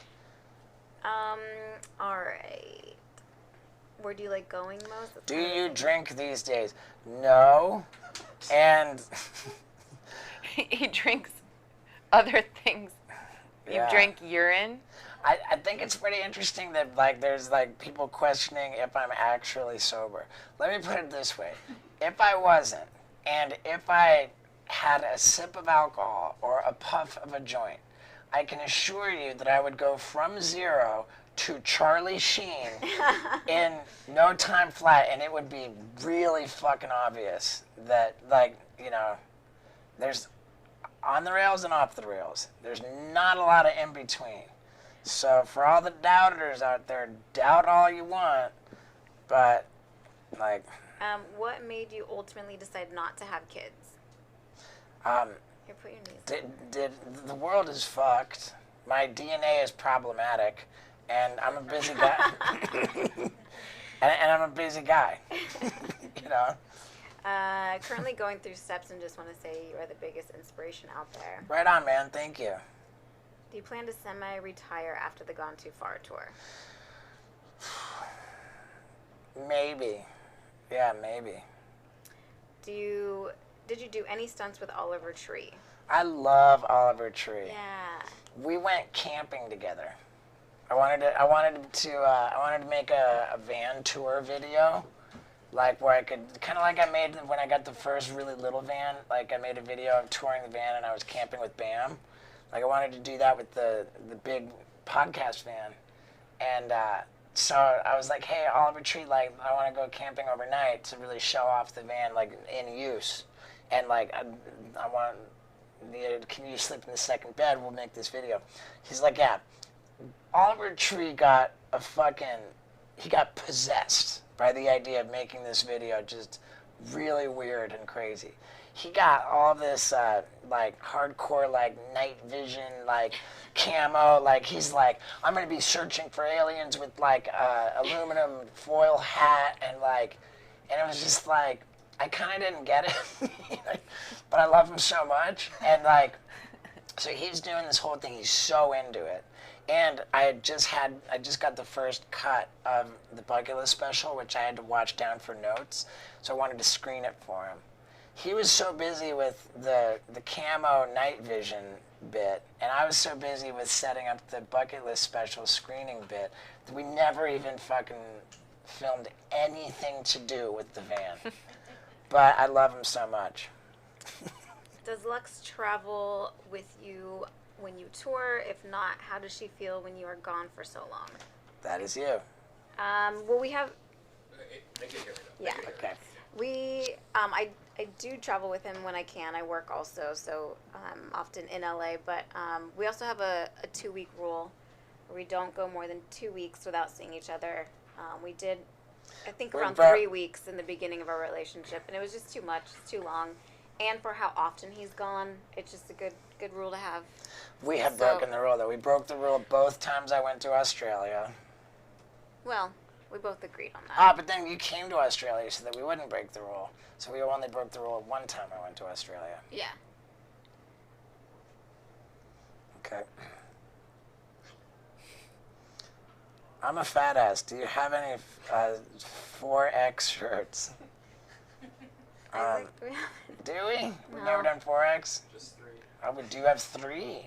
All right. Where do you like going most? That's Do kind of you the thing. drink these days? No. And... He drinks other things. You Yeah. drink urine? I think it's pretty interesting that, like, there's, like, people questioning if I'm actually sober. Let me put it this way. If I wasn't, and if I had a sip of alcohol or a puff of a joint, I can assure you that I would go from 0 to Charlie Sheen in no time flat, and it would be really fucking obvious that, like, you know, there's on the rails and off the rails. There's not a lot of in between. So for all the doubters out there, doubt all you want, but, like... What made you ultimately decide not to have kids? Here, put your knees down. the world is fucked. My DNA is problematic, and I'm a busy guy. and I'm a busy guy, you know? Currently going through steps and just want to say you are the biggest inspiration out there. Right on, man. Thank you. Do you plan to semi-retire after the Gone Too Far tour? Maybe. Yeah, maybe. Did you do any stunts with Oliver Tree? I love Oliver Tree. Yeah. We went camping together. I wanted to make a van tour video, like where I could kind of like I made when I got the first really little van. Like I made a video of touring the van and I was camping with Bam. Like I wanted to do that with the big podcast van, and so I was like, hey, Oliver Tree, like I want to go camping overnight to really show off the van like in use. and like I want. Can you sleep in the second bed? We'll make this video. He's like, yeah. Oliver Tree got he got possessed by the idea of making this video just really weird and crazy. He got all this like hardcore like night vision like camo, like he's like, I'm gonna be searching for aliens with like aluminum foil hat and it was just like, I kind of didn't get it, but I love him so much. And like, so he's doing this whole thing. He's so into it. And I just got the first cut of the Bucket List special, which I had to watch down for notes. So I wanted to screen it for him. He was so busy with the camo night vision bit, and I was so busy with setting up the Bucket List special screening bit that we never even fucking filmed anything to do with the van. But I love him so much. Does Lux travel with you when you tour? If not, how does she feel when you are gone for so long? That is you. Well, we have. They can hear me though. Yeah. Okay. We, I do travel with him when I can. I work also, so often in LA. But we also have a 2-week rule where we don't go more than 2 weeks without seeing each other. We did, I think, around 3 weeks in the beginning of our relationship, and it was just too much. It's too long. And for how often he's gone, it's just a good rule to have. We have broken the rule, though. We broke the rule both times I went to Australia. Well, we both agreed on that. But then you came to Australia so that we wouldn't break the rule. So we only broke the rule one time I went to Australia. Yeah. Okay. I'm a fat ass. Do you have any 4X shirts? Do we? We've never done 4X? Just 3. Oh, we do have 3.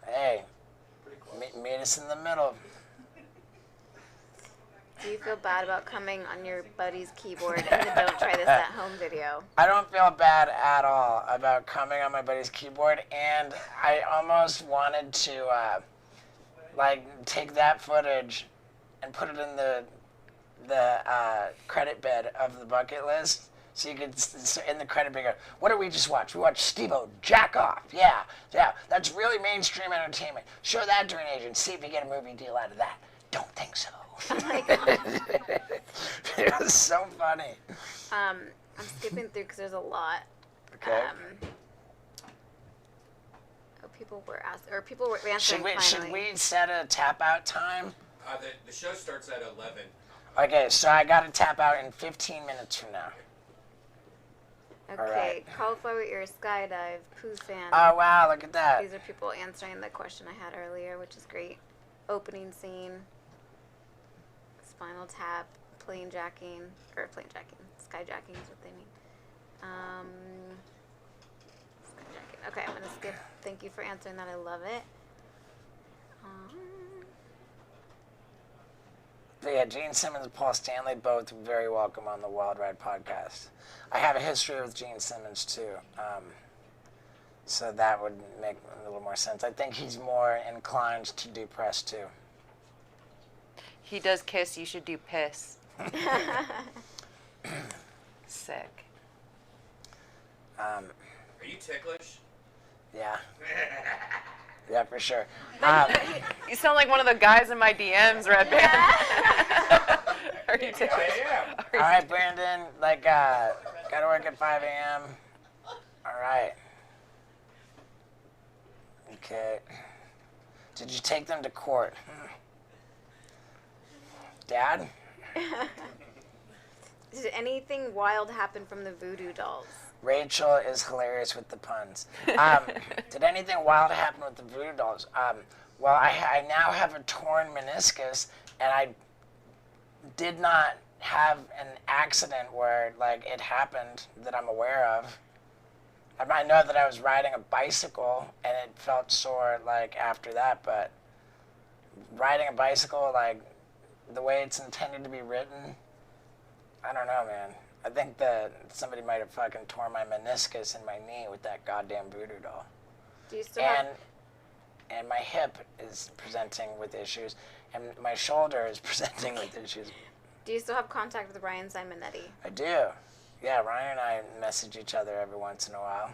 Hey, meet us in the middle. Do you feel bad about coming on your buddy's keyboard in the Don't Try This at Home video? I don't feel bad at all about coming on my buddy's keyboard, and I almost wanted to take that footage and put it in the credit bed of the Bucket List. So you could, in the credit bed, go, what did we just watch? We watched steveo jack off. Yeah, that's really mainstream entertainment. Show that to an agent, see if you get a movie deal out of that. Don't think so. Oh my God. It was so funny. I'm skipping through because there's a lot. Okay. People were answering finally. Should we set a tap out time? The show starts at 11. Okay, so I got to tap out in 15 minutes from now. Okay, Alright. Cauliflower Ear, Skydive, Pooh Fan. Oh, wow, look at that. These are people answering the question I had earlier, which is great. Opening scene, Spinal Tap, skyjacking is what they mean. Skyjacking. Okay, I'm going to skip. Thank you for answering that. I love it. But yeah, Gene Simmons and Paul Stanley, both very welcome on the Wild Ride podcast. I have a history with Gene Simmons, too. So that would make a little more sense. I think he's more inclined to do press, too. He does kiss, you should do piss. Sick. Are you ticklish? Yeah. Yeah, for sure. You sound like one of the guys in my DMs, Red Band. Are you ticklish? I am. All right, Brandon, gotta work at 5 a.m. All right. Okay. Did you take them to court? Dad? Did anything wild happen from the voodoo dolls? Rachel is hilarious with the puns. Did anything wild happen with the voodoo dolls? Well, I now have a torn meniscus, and I did not have an accident where it happened that I'm aware of. I know that I was riding a bicycle and it felt sore after that, but riding a bicycle the way it's intended to be written, I don't know, man. I think that somebody might have fucking torn my meniscus in my knee with that goddamn voodoo doll. Do you still have... And my hip is presenting with issues, and my shoulder is presenting with issues. Do you still have contact with Ryan Simonetti? I do. Yeah, Ryan and I message each other every once in a while.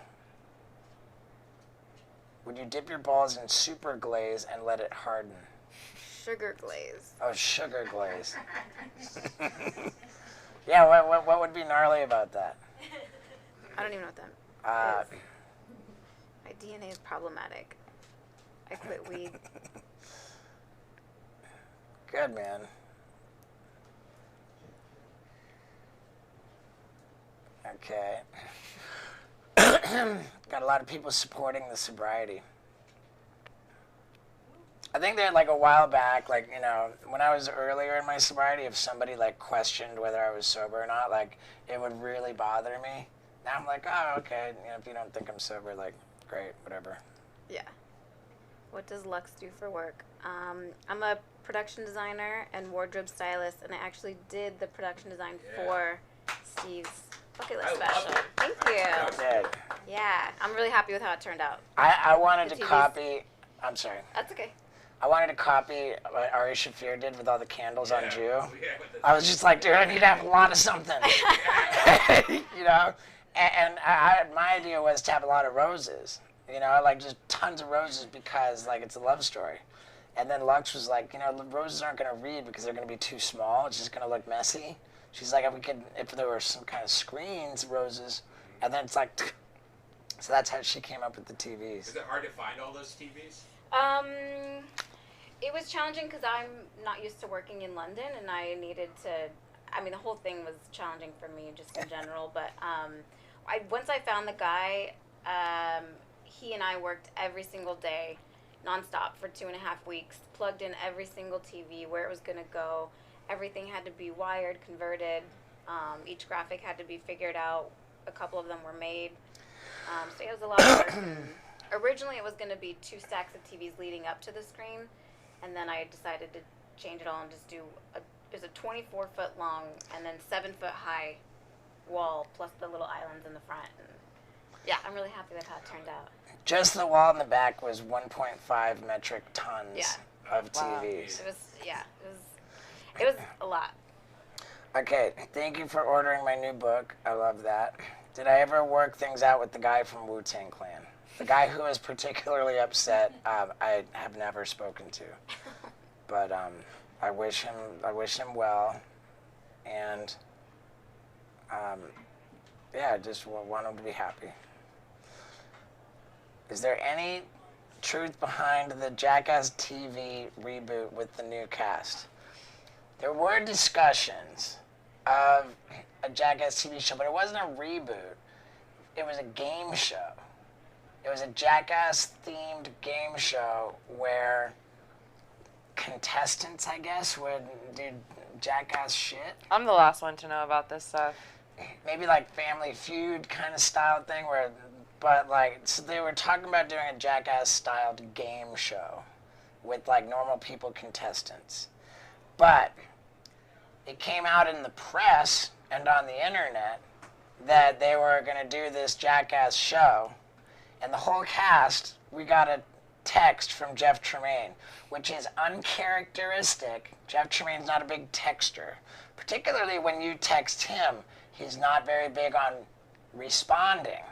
Would you dip your balls in super glaze and let it harden? Sugar glaze. Oh, sugar glaze. Yeah, what would be gnarly about that? I don't even know what that is. My DNA is problematic. I quit weed. Good, man. Okay. Got a lot of people supporting the sobriety. I think that like a while back, like, you know, when I was earlier in my sobriety, if somebody like questioned whether I was sober or not, like it would really bother me. Now I'm like, oh, okay, you know, if you don't think I'm sober, like, great, whatever. Yeah. What does Lux do for work? I'm a production designer and wardrobe stylist, and I actually did the production design for Steve's bucket list I love special. it. Thank I you. Good. Yeah, I'm really happy with how it turned out. I wanted The to TVs. copy, I'm sorry. That's okay. I wanted to copy what Ari Shafir did with all the candles on Jew. Yeah, with the- I was just like, dude, I need to have a lot of something. You know? And my idea was to have a lot of roses. You know, like just tons of roses because, like, it's a love story. And then Lux was like, you know, roses aren't going to read because they're going to be too small. It's just going to look messy. She's like, if there were some kind of screens, roses, and then it's like, so that's how she came up with the TVs. Is it hard to find all those TVs? It was challenging because I'm not used to working in London, and I needed to. I mean, the whole thing was challenging for me just in general. But once I found the guy, he and I worked every single day, nonstop for 2.5 weeks. Plugged in every single TV, where it was gonna go. Everything had to be wired, converted. Each graphic had to be figured out. A couple of them were made. So it was a lot of work. Originally, it was going to be 2 stacks of TVs leading up to the screen, and then I decided to change it all and just do there's a 24-foot long and then 7-foot high wall plus the little islands in the front. And yeah, I'm really happy with how it turned out. Just the wall in the back was 1.5 metric tons Yeah. of TVs. It was a lot. Okay, thank you for ordering my new book. I love that. Did I ever work things out with the guy from Wu-Tang Clan? The guy who was particularly upset, I have never spoken to. But I wish him well, and yeah, I just want him to be happy. Is there any truth behind the Jackass TV reboot with the new cast? There were discussions of a Jackass TV show, but it wasn't a reboot. It was a game show. It was a Jackass-themed game show where contestants, I guess, would do Jackass shit. I'm the last one to know about this stuff. Maybe like Family Feud kind of style thing but like, so they were talking about doing a Jackass-styled game show with like normal people contestants. But it came out in the press and on the internet that they were going to do this Jackass show. And the whole cast, we got a text from Jeff Tremaine, which is uncharacteristic. Jeff Tremaine's not a big texter. Particularly when you text him, he's not very big on responding,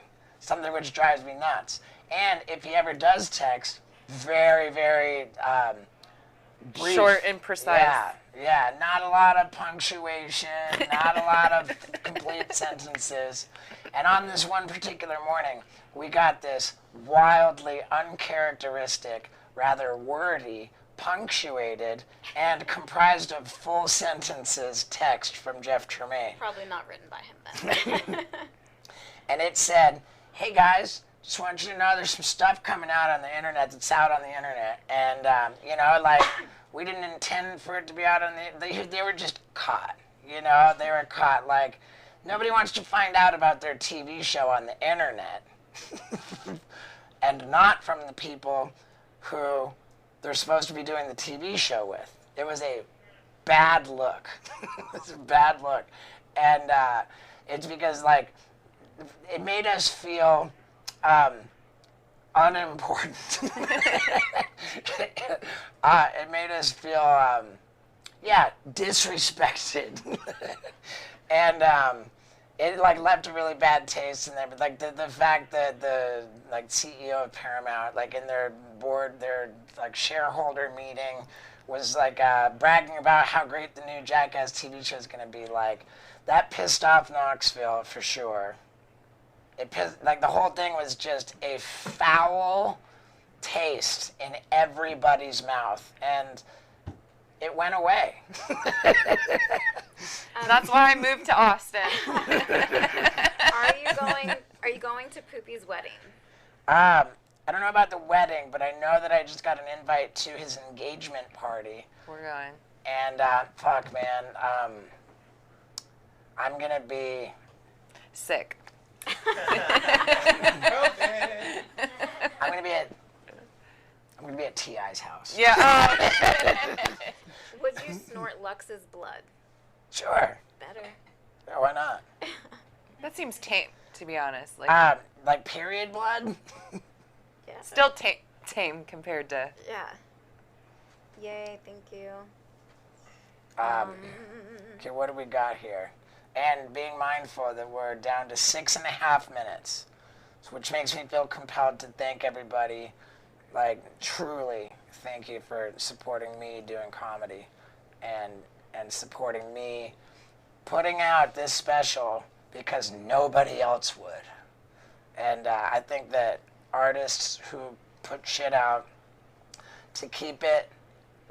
something which drives me nuts. And if he ever does text, very, very brief. Short and precise. Yeah, not a lot of punctuation, not a lot of complete sentences. And on this one particular morning, we got this wildly uncharacteristic, rather wordy, punctuated, and comprised of full sentences text from Jeff Tremaine. Probably not written by him then. And it said, hey guys, just want you to know there's some stuff coming out on the internet that's out on the internet. And, you know, like, we didn't intend for it to be out on they were just caught. You know, they were caught. Like, nobody wants to find out about their TV show on the internet. And not from the people who they're supposed to be doing the TV show with. It was a bad look. It's a bad look. And it's because, like, it made us feel unimportant. It made us feel, disrespected. And it like left a really bad taste in there. But like the fact that the like CEO of Paramount, like in their like shareholder meeting, was like bragging about how great the new Jackass TV show is gonna be. Like that pissed off Knoxville for sure. It pissed, like the whole thing was just a foul taste in everybody's mouth, and it went away. That's why I moved to Austin. Are you going to Poopy's wedding? I don't know about the wedding, but I know that I just got an invite to his engagement party. We're going. And fuck, man, I'm gonna be Sick. Okay. I'm gonna be at T.I.'s house. Yeah. Would you snort Lux's blood? Sure. Better. Yeah, why not? That seems tame, to be honest. Like, Like period blood. Yeah. still tame compared to. Yeah. Yay! Thank you. Okay, what do we got here? And being mindful that we're down to 6.5 minutes, which makes me feel compelled to thank everybody. Like, truly, thank you for supporting me doing comedy and supporting me putting out this special because nobody else would. And I think that artists who put shit out to keep it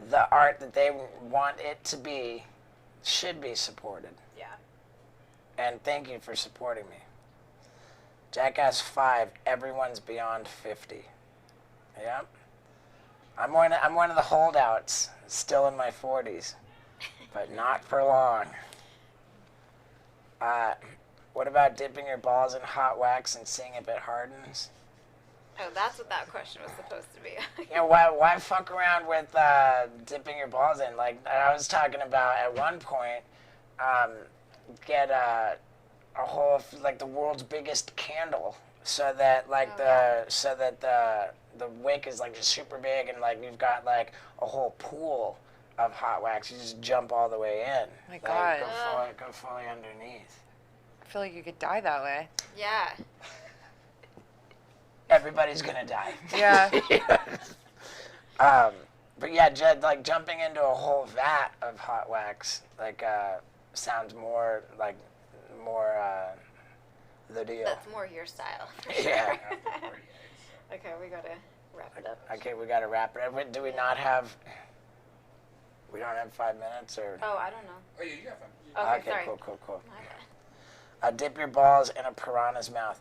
the art that they want it to be should be supported. Yeah. And thank you for supporting me. Jackass 5, everyone's beyond 50. Yep. I'm one of the holdouts, still in my 40s, but not for long. What about dipping your balls in hot wax and seeing if it hardens? Oh, that's what that question was supposed to be. You know, why fuck around with dipping your balls in? Like I was talking about at one point, get a whole like the world's biggest candle, so that like the wick is like just super big, and like you've got like a whole pool of hot wax. You just jump all the way in. My Like, God. go fully underneath. I feel like you could die that way. Yeah. Everybody's gonna die. Yeah. But yeah, like jumping into a whole vat of hot wax, like sounds more the deal. That's more your style. Yeah. Okay, we gotta wrap it up. Okay, we gotta wrap it up. Do we not have? We don't have 5 minutes, or? Oh, I don't know. Oh, yeah, you got fun. Okay, sorry. Cool. My bad. Dip your balls in a piranha's mouth.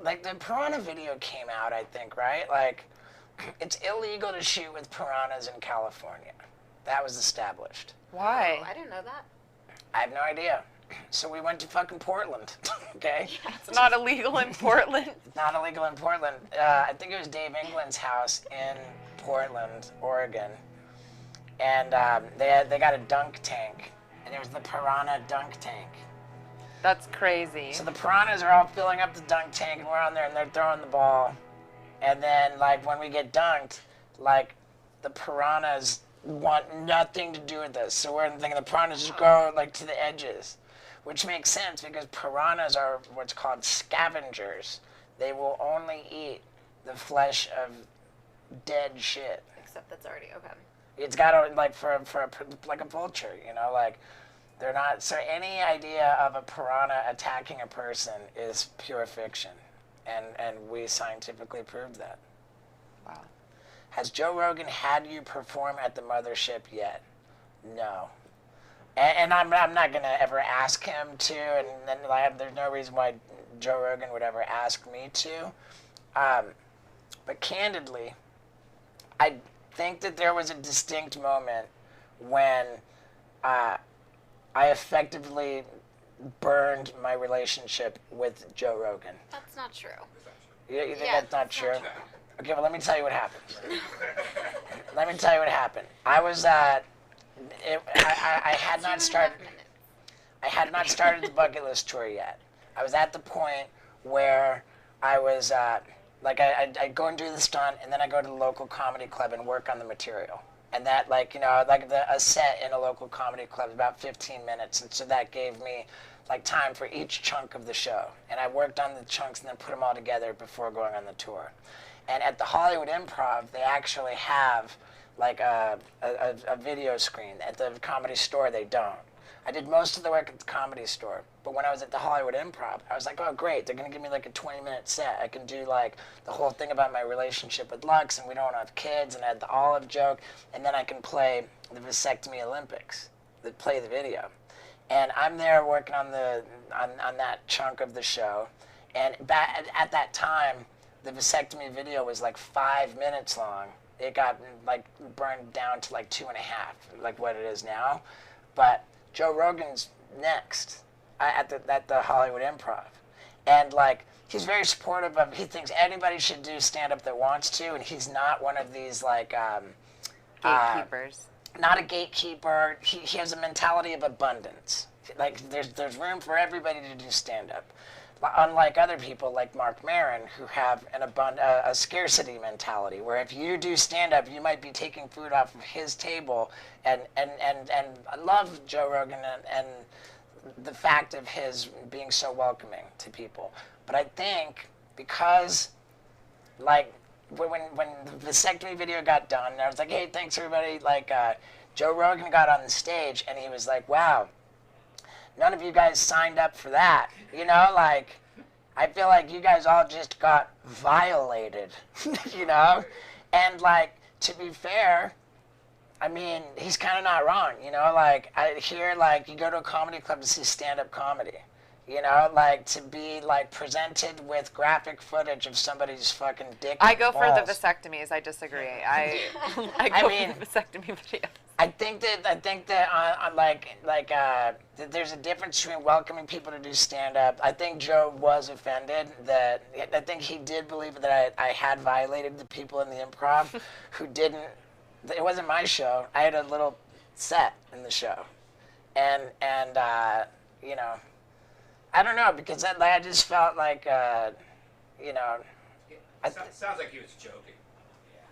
Like the piranha video came out, I think, right? Like, it's illegal to shoot with piranhas in California. That was established. Why? Oh, I didn't know that. I have no idea. So we went to fucking Portland, okay? It's not illegal in Portland. Not illegal in Portland. I think it was Dave England's house in Portland, Oregon. And they got a dunk tank. And there was the piranha dunk tank. That's crazy. So the piranhas are all filling up the dunk tank, and we're on there, and they're throwing the ball. And then, like, when we get dunked, like, the piranhas want nothing to do with this. So we're thinking the piranhas just go, like, to the edges, which makes sense because piranhas are what's called scavengers. They will only eat the flesh of dead shit. Except that's already okay. It's got to, like, like a vulture, you know, like, they're not, so any idea of a piranha attacking a person is pure fiction, and we scientifically proved that. Wow. Has Joe Rogan had you perform at the mothership yet? No. And I'm not going to ever ask him to, and then like, there's no reason why Joe Rogan would ever ask me to. But candidly, I think that there was a distinct moment when I effectively burned my relationship with Joe Rogan. That's not true. You think Yeah, that's not that's true? not true. Okay, well, let me tell you what happened. Let me tell you what happened. I was I had not started. I had not started the bucket list tour yet. I was at the point where I was like, I'd go and do the stunt, and then I go to the local comedy club and work on the material. And that, like, a set in a local comedy club is about 15 minutes. And so that gave me, like, time for each chunk of the show. And I worked on the chunks and then put them all together before going on the tour. And at the Hollywood Improv, they actually have, like, a video screen. At the Comedy Store, they don't. I did most of the work at the Comedy Store, but when I was at the Hollywood Improv, I was like, oh, great, they're going to give me like a 20-minute set. I can do like the whole thing about my relationship with Lux, and we don't have kids, and I had the olive joke, and then I can play the Vasectomy Olympics, play the video. And I'm there working on on that chunk of the show, and at that time, the vasectomy video was like 5 minutes long. It got like burned down to like 2.5, like what it is now. But Joe Rogan's next at the Hollywood Improv. And like, he's very supportive of, he thinks anybody should do stand-up that wants to, and he's not one of these like, Gatekeepers. Not a gatekeeper. He has a mentality of abundance. Like, there's room for everybody to do stand-up. Unlike other people like Mark Maron, who have a scarcity mentality, where if you do stand-up, you might be taking food off of his table. And I love Joe Rogan and the fact of his being so welcoming to people. But I think because, like, when the vasectomy video got done, and I was like, hey, thanks everybody, like, Joe Rogan got on the stage, and he was like, wow, none of you guys signed up for that. You know, like, I feel like you guys all just got violated, you know? And, like, to be fair, I mean, he's kind of not wrong, you know? Like, I hear, like, you go to a comedy club to see stand-up comedy, you know? Like, to be, like, presented with graphic footage of somebody's fucking dick I and go for the balls. vasectomies. I disagree. I go mean, for the vasectomy videos. I think that there's a difference between welcoming people to do stand-up. I think Joe was offended that, I think he did believe that I had violated the people in the improv who didn't. It wasn't my show. I had a little set in the show, and you know, I don't know, because I just felt like you know. Sounds like he was joking.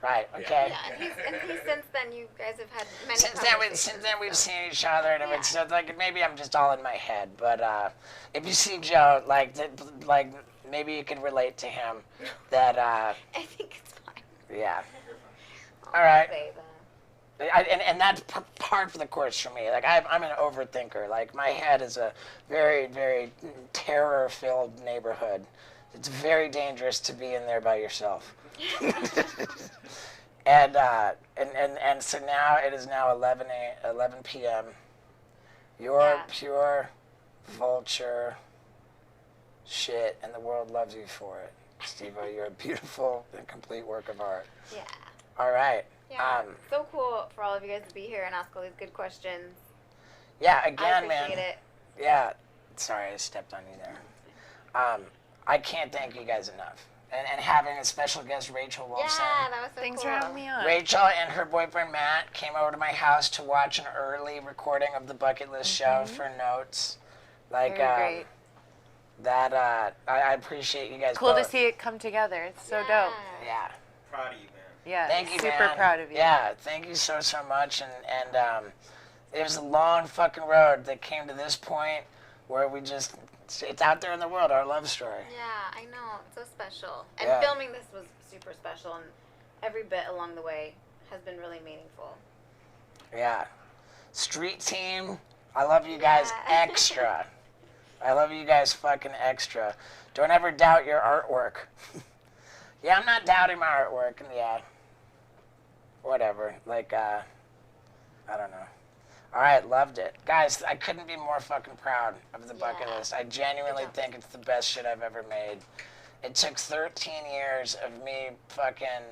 Right. Okay. Yeah, and he's since then you guys have had many Since conversations. then we've seen each other, and Yeah. it's so, like, maybe I'm just all in my head. But if you see Joe, like maybe you can relate to him. That I think it's fine. yeah. I'll All right. say that. And that's par for the course for me. Like, I'm an overthinker. Like, my head is a very, very terror-filled neighborhood. It's very dangerous to be in there by yourself. And so now it is now 11 p.m. You're Yeah. pure vulture shit, and the world loves you for it. Steve-O, you're a beautiful and complete work of art. Yeah. All right. Yeah. So cool for all of you guys to be here and ask all these good questions. Yeah, I again, appreciate man. it. Yeah. Sorry, I stepped on you there. I can't thank you guys enough. And having a special guest, Rachel Wilson. Yeah, that was so Thanks cool. for having me on. Rachel and her boyfriend Matt came over to my house to watch an early recording of the Bucket List show for notes. Like, Very great. that, I appreciate you guys Cool both. to see it come together. It's so dope. Yeah. Proud of you, man. Yeah. Thank you, super man. proud of you. Yeah, thank you so much. And it was a long fucking road that came to this point where we just, it's out there in the world, our love story. Yeah, I know. It's so special. And Yeah. filming this was super special, and every bit along the way has been really meaningful. Yeah. Street team, I love you guys Yeah. extra. I love you guys fucking extra. Don't ever doubt your artwork. Yeah, I'm not doubting my artwork, and yeah. Whatever. Like, I don't know. All right, loved it. Guys, I couldn't be more fucking proud of the Bucket Yeah. List. I genuinely Good job. think it's the best shit I've ever made. It took 13 years of me fucking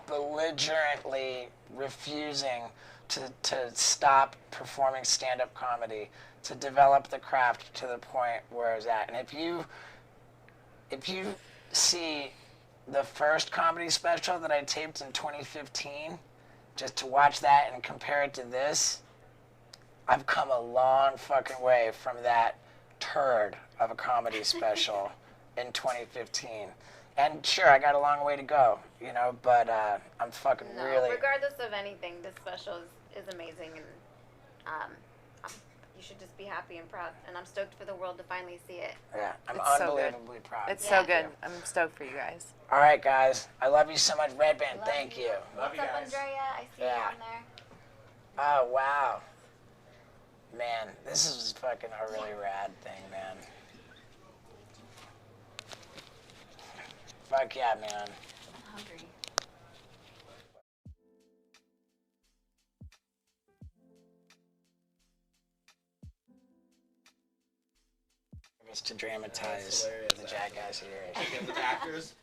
belligerently refusing to stop performing stand-up comedy, to develop the craft to the point where I was at. And if you see the first comedy special that I taped in 2015, just to watch that and compare it to this, I've come a long fucking way from that turd of a comedy special in 2015. And sure, I got a long way to go, you know, but I'm fucking No, really. regardless of anything, this special is amazing, and you should just be happy and proud. And I'm stoked for the world to finally see it. Yeah, I'm It's so good. unbelievably proud. It's Yeah. so good. I'm stoked for you guys. All right, guys. I love you so much, Red Band. Love Thank you. Love What's you up, guys. Andrea? I see Yeah. you on there. Oh, wow. Man, this is fucking a really rad thing, man. Fuck yeah, man. I'm hungry. Just to dramatize hilarious, the Jackass years. The actors.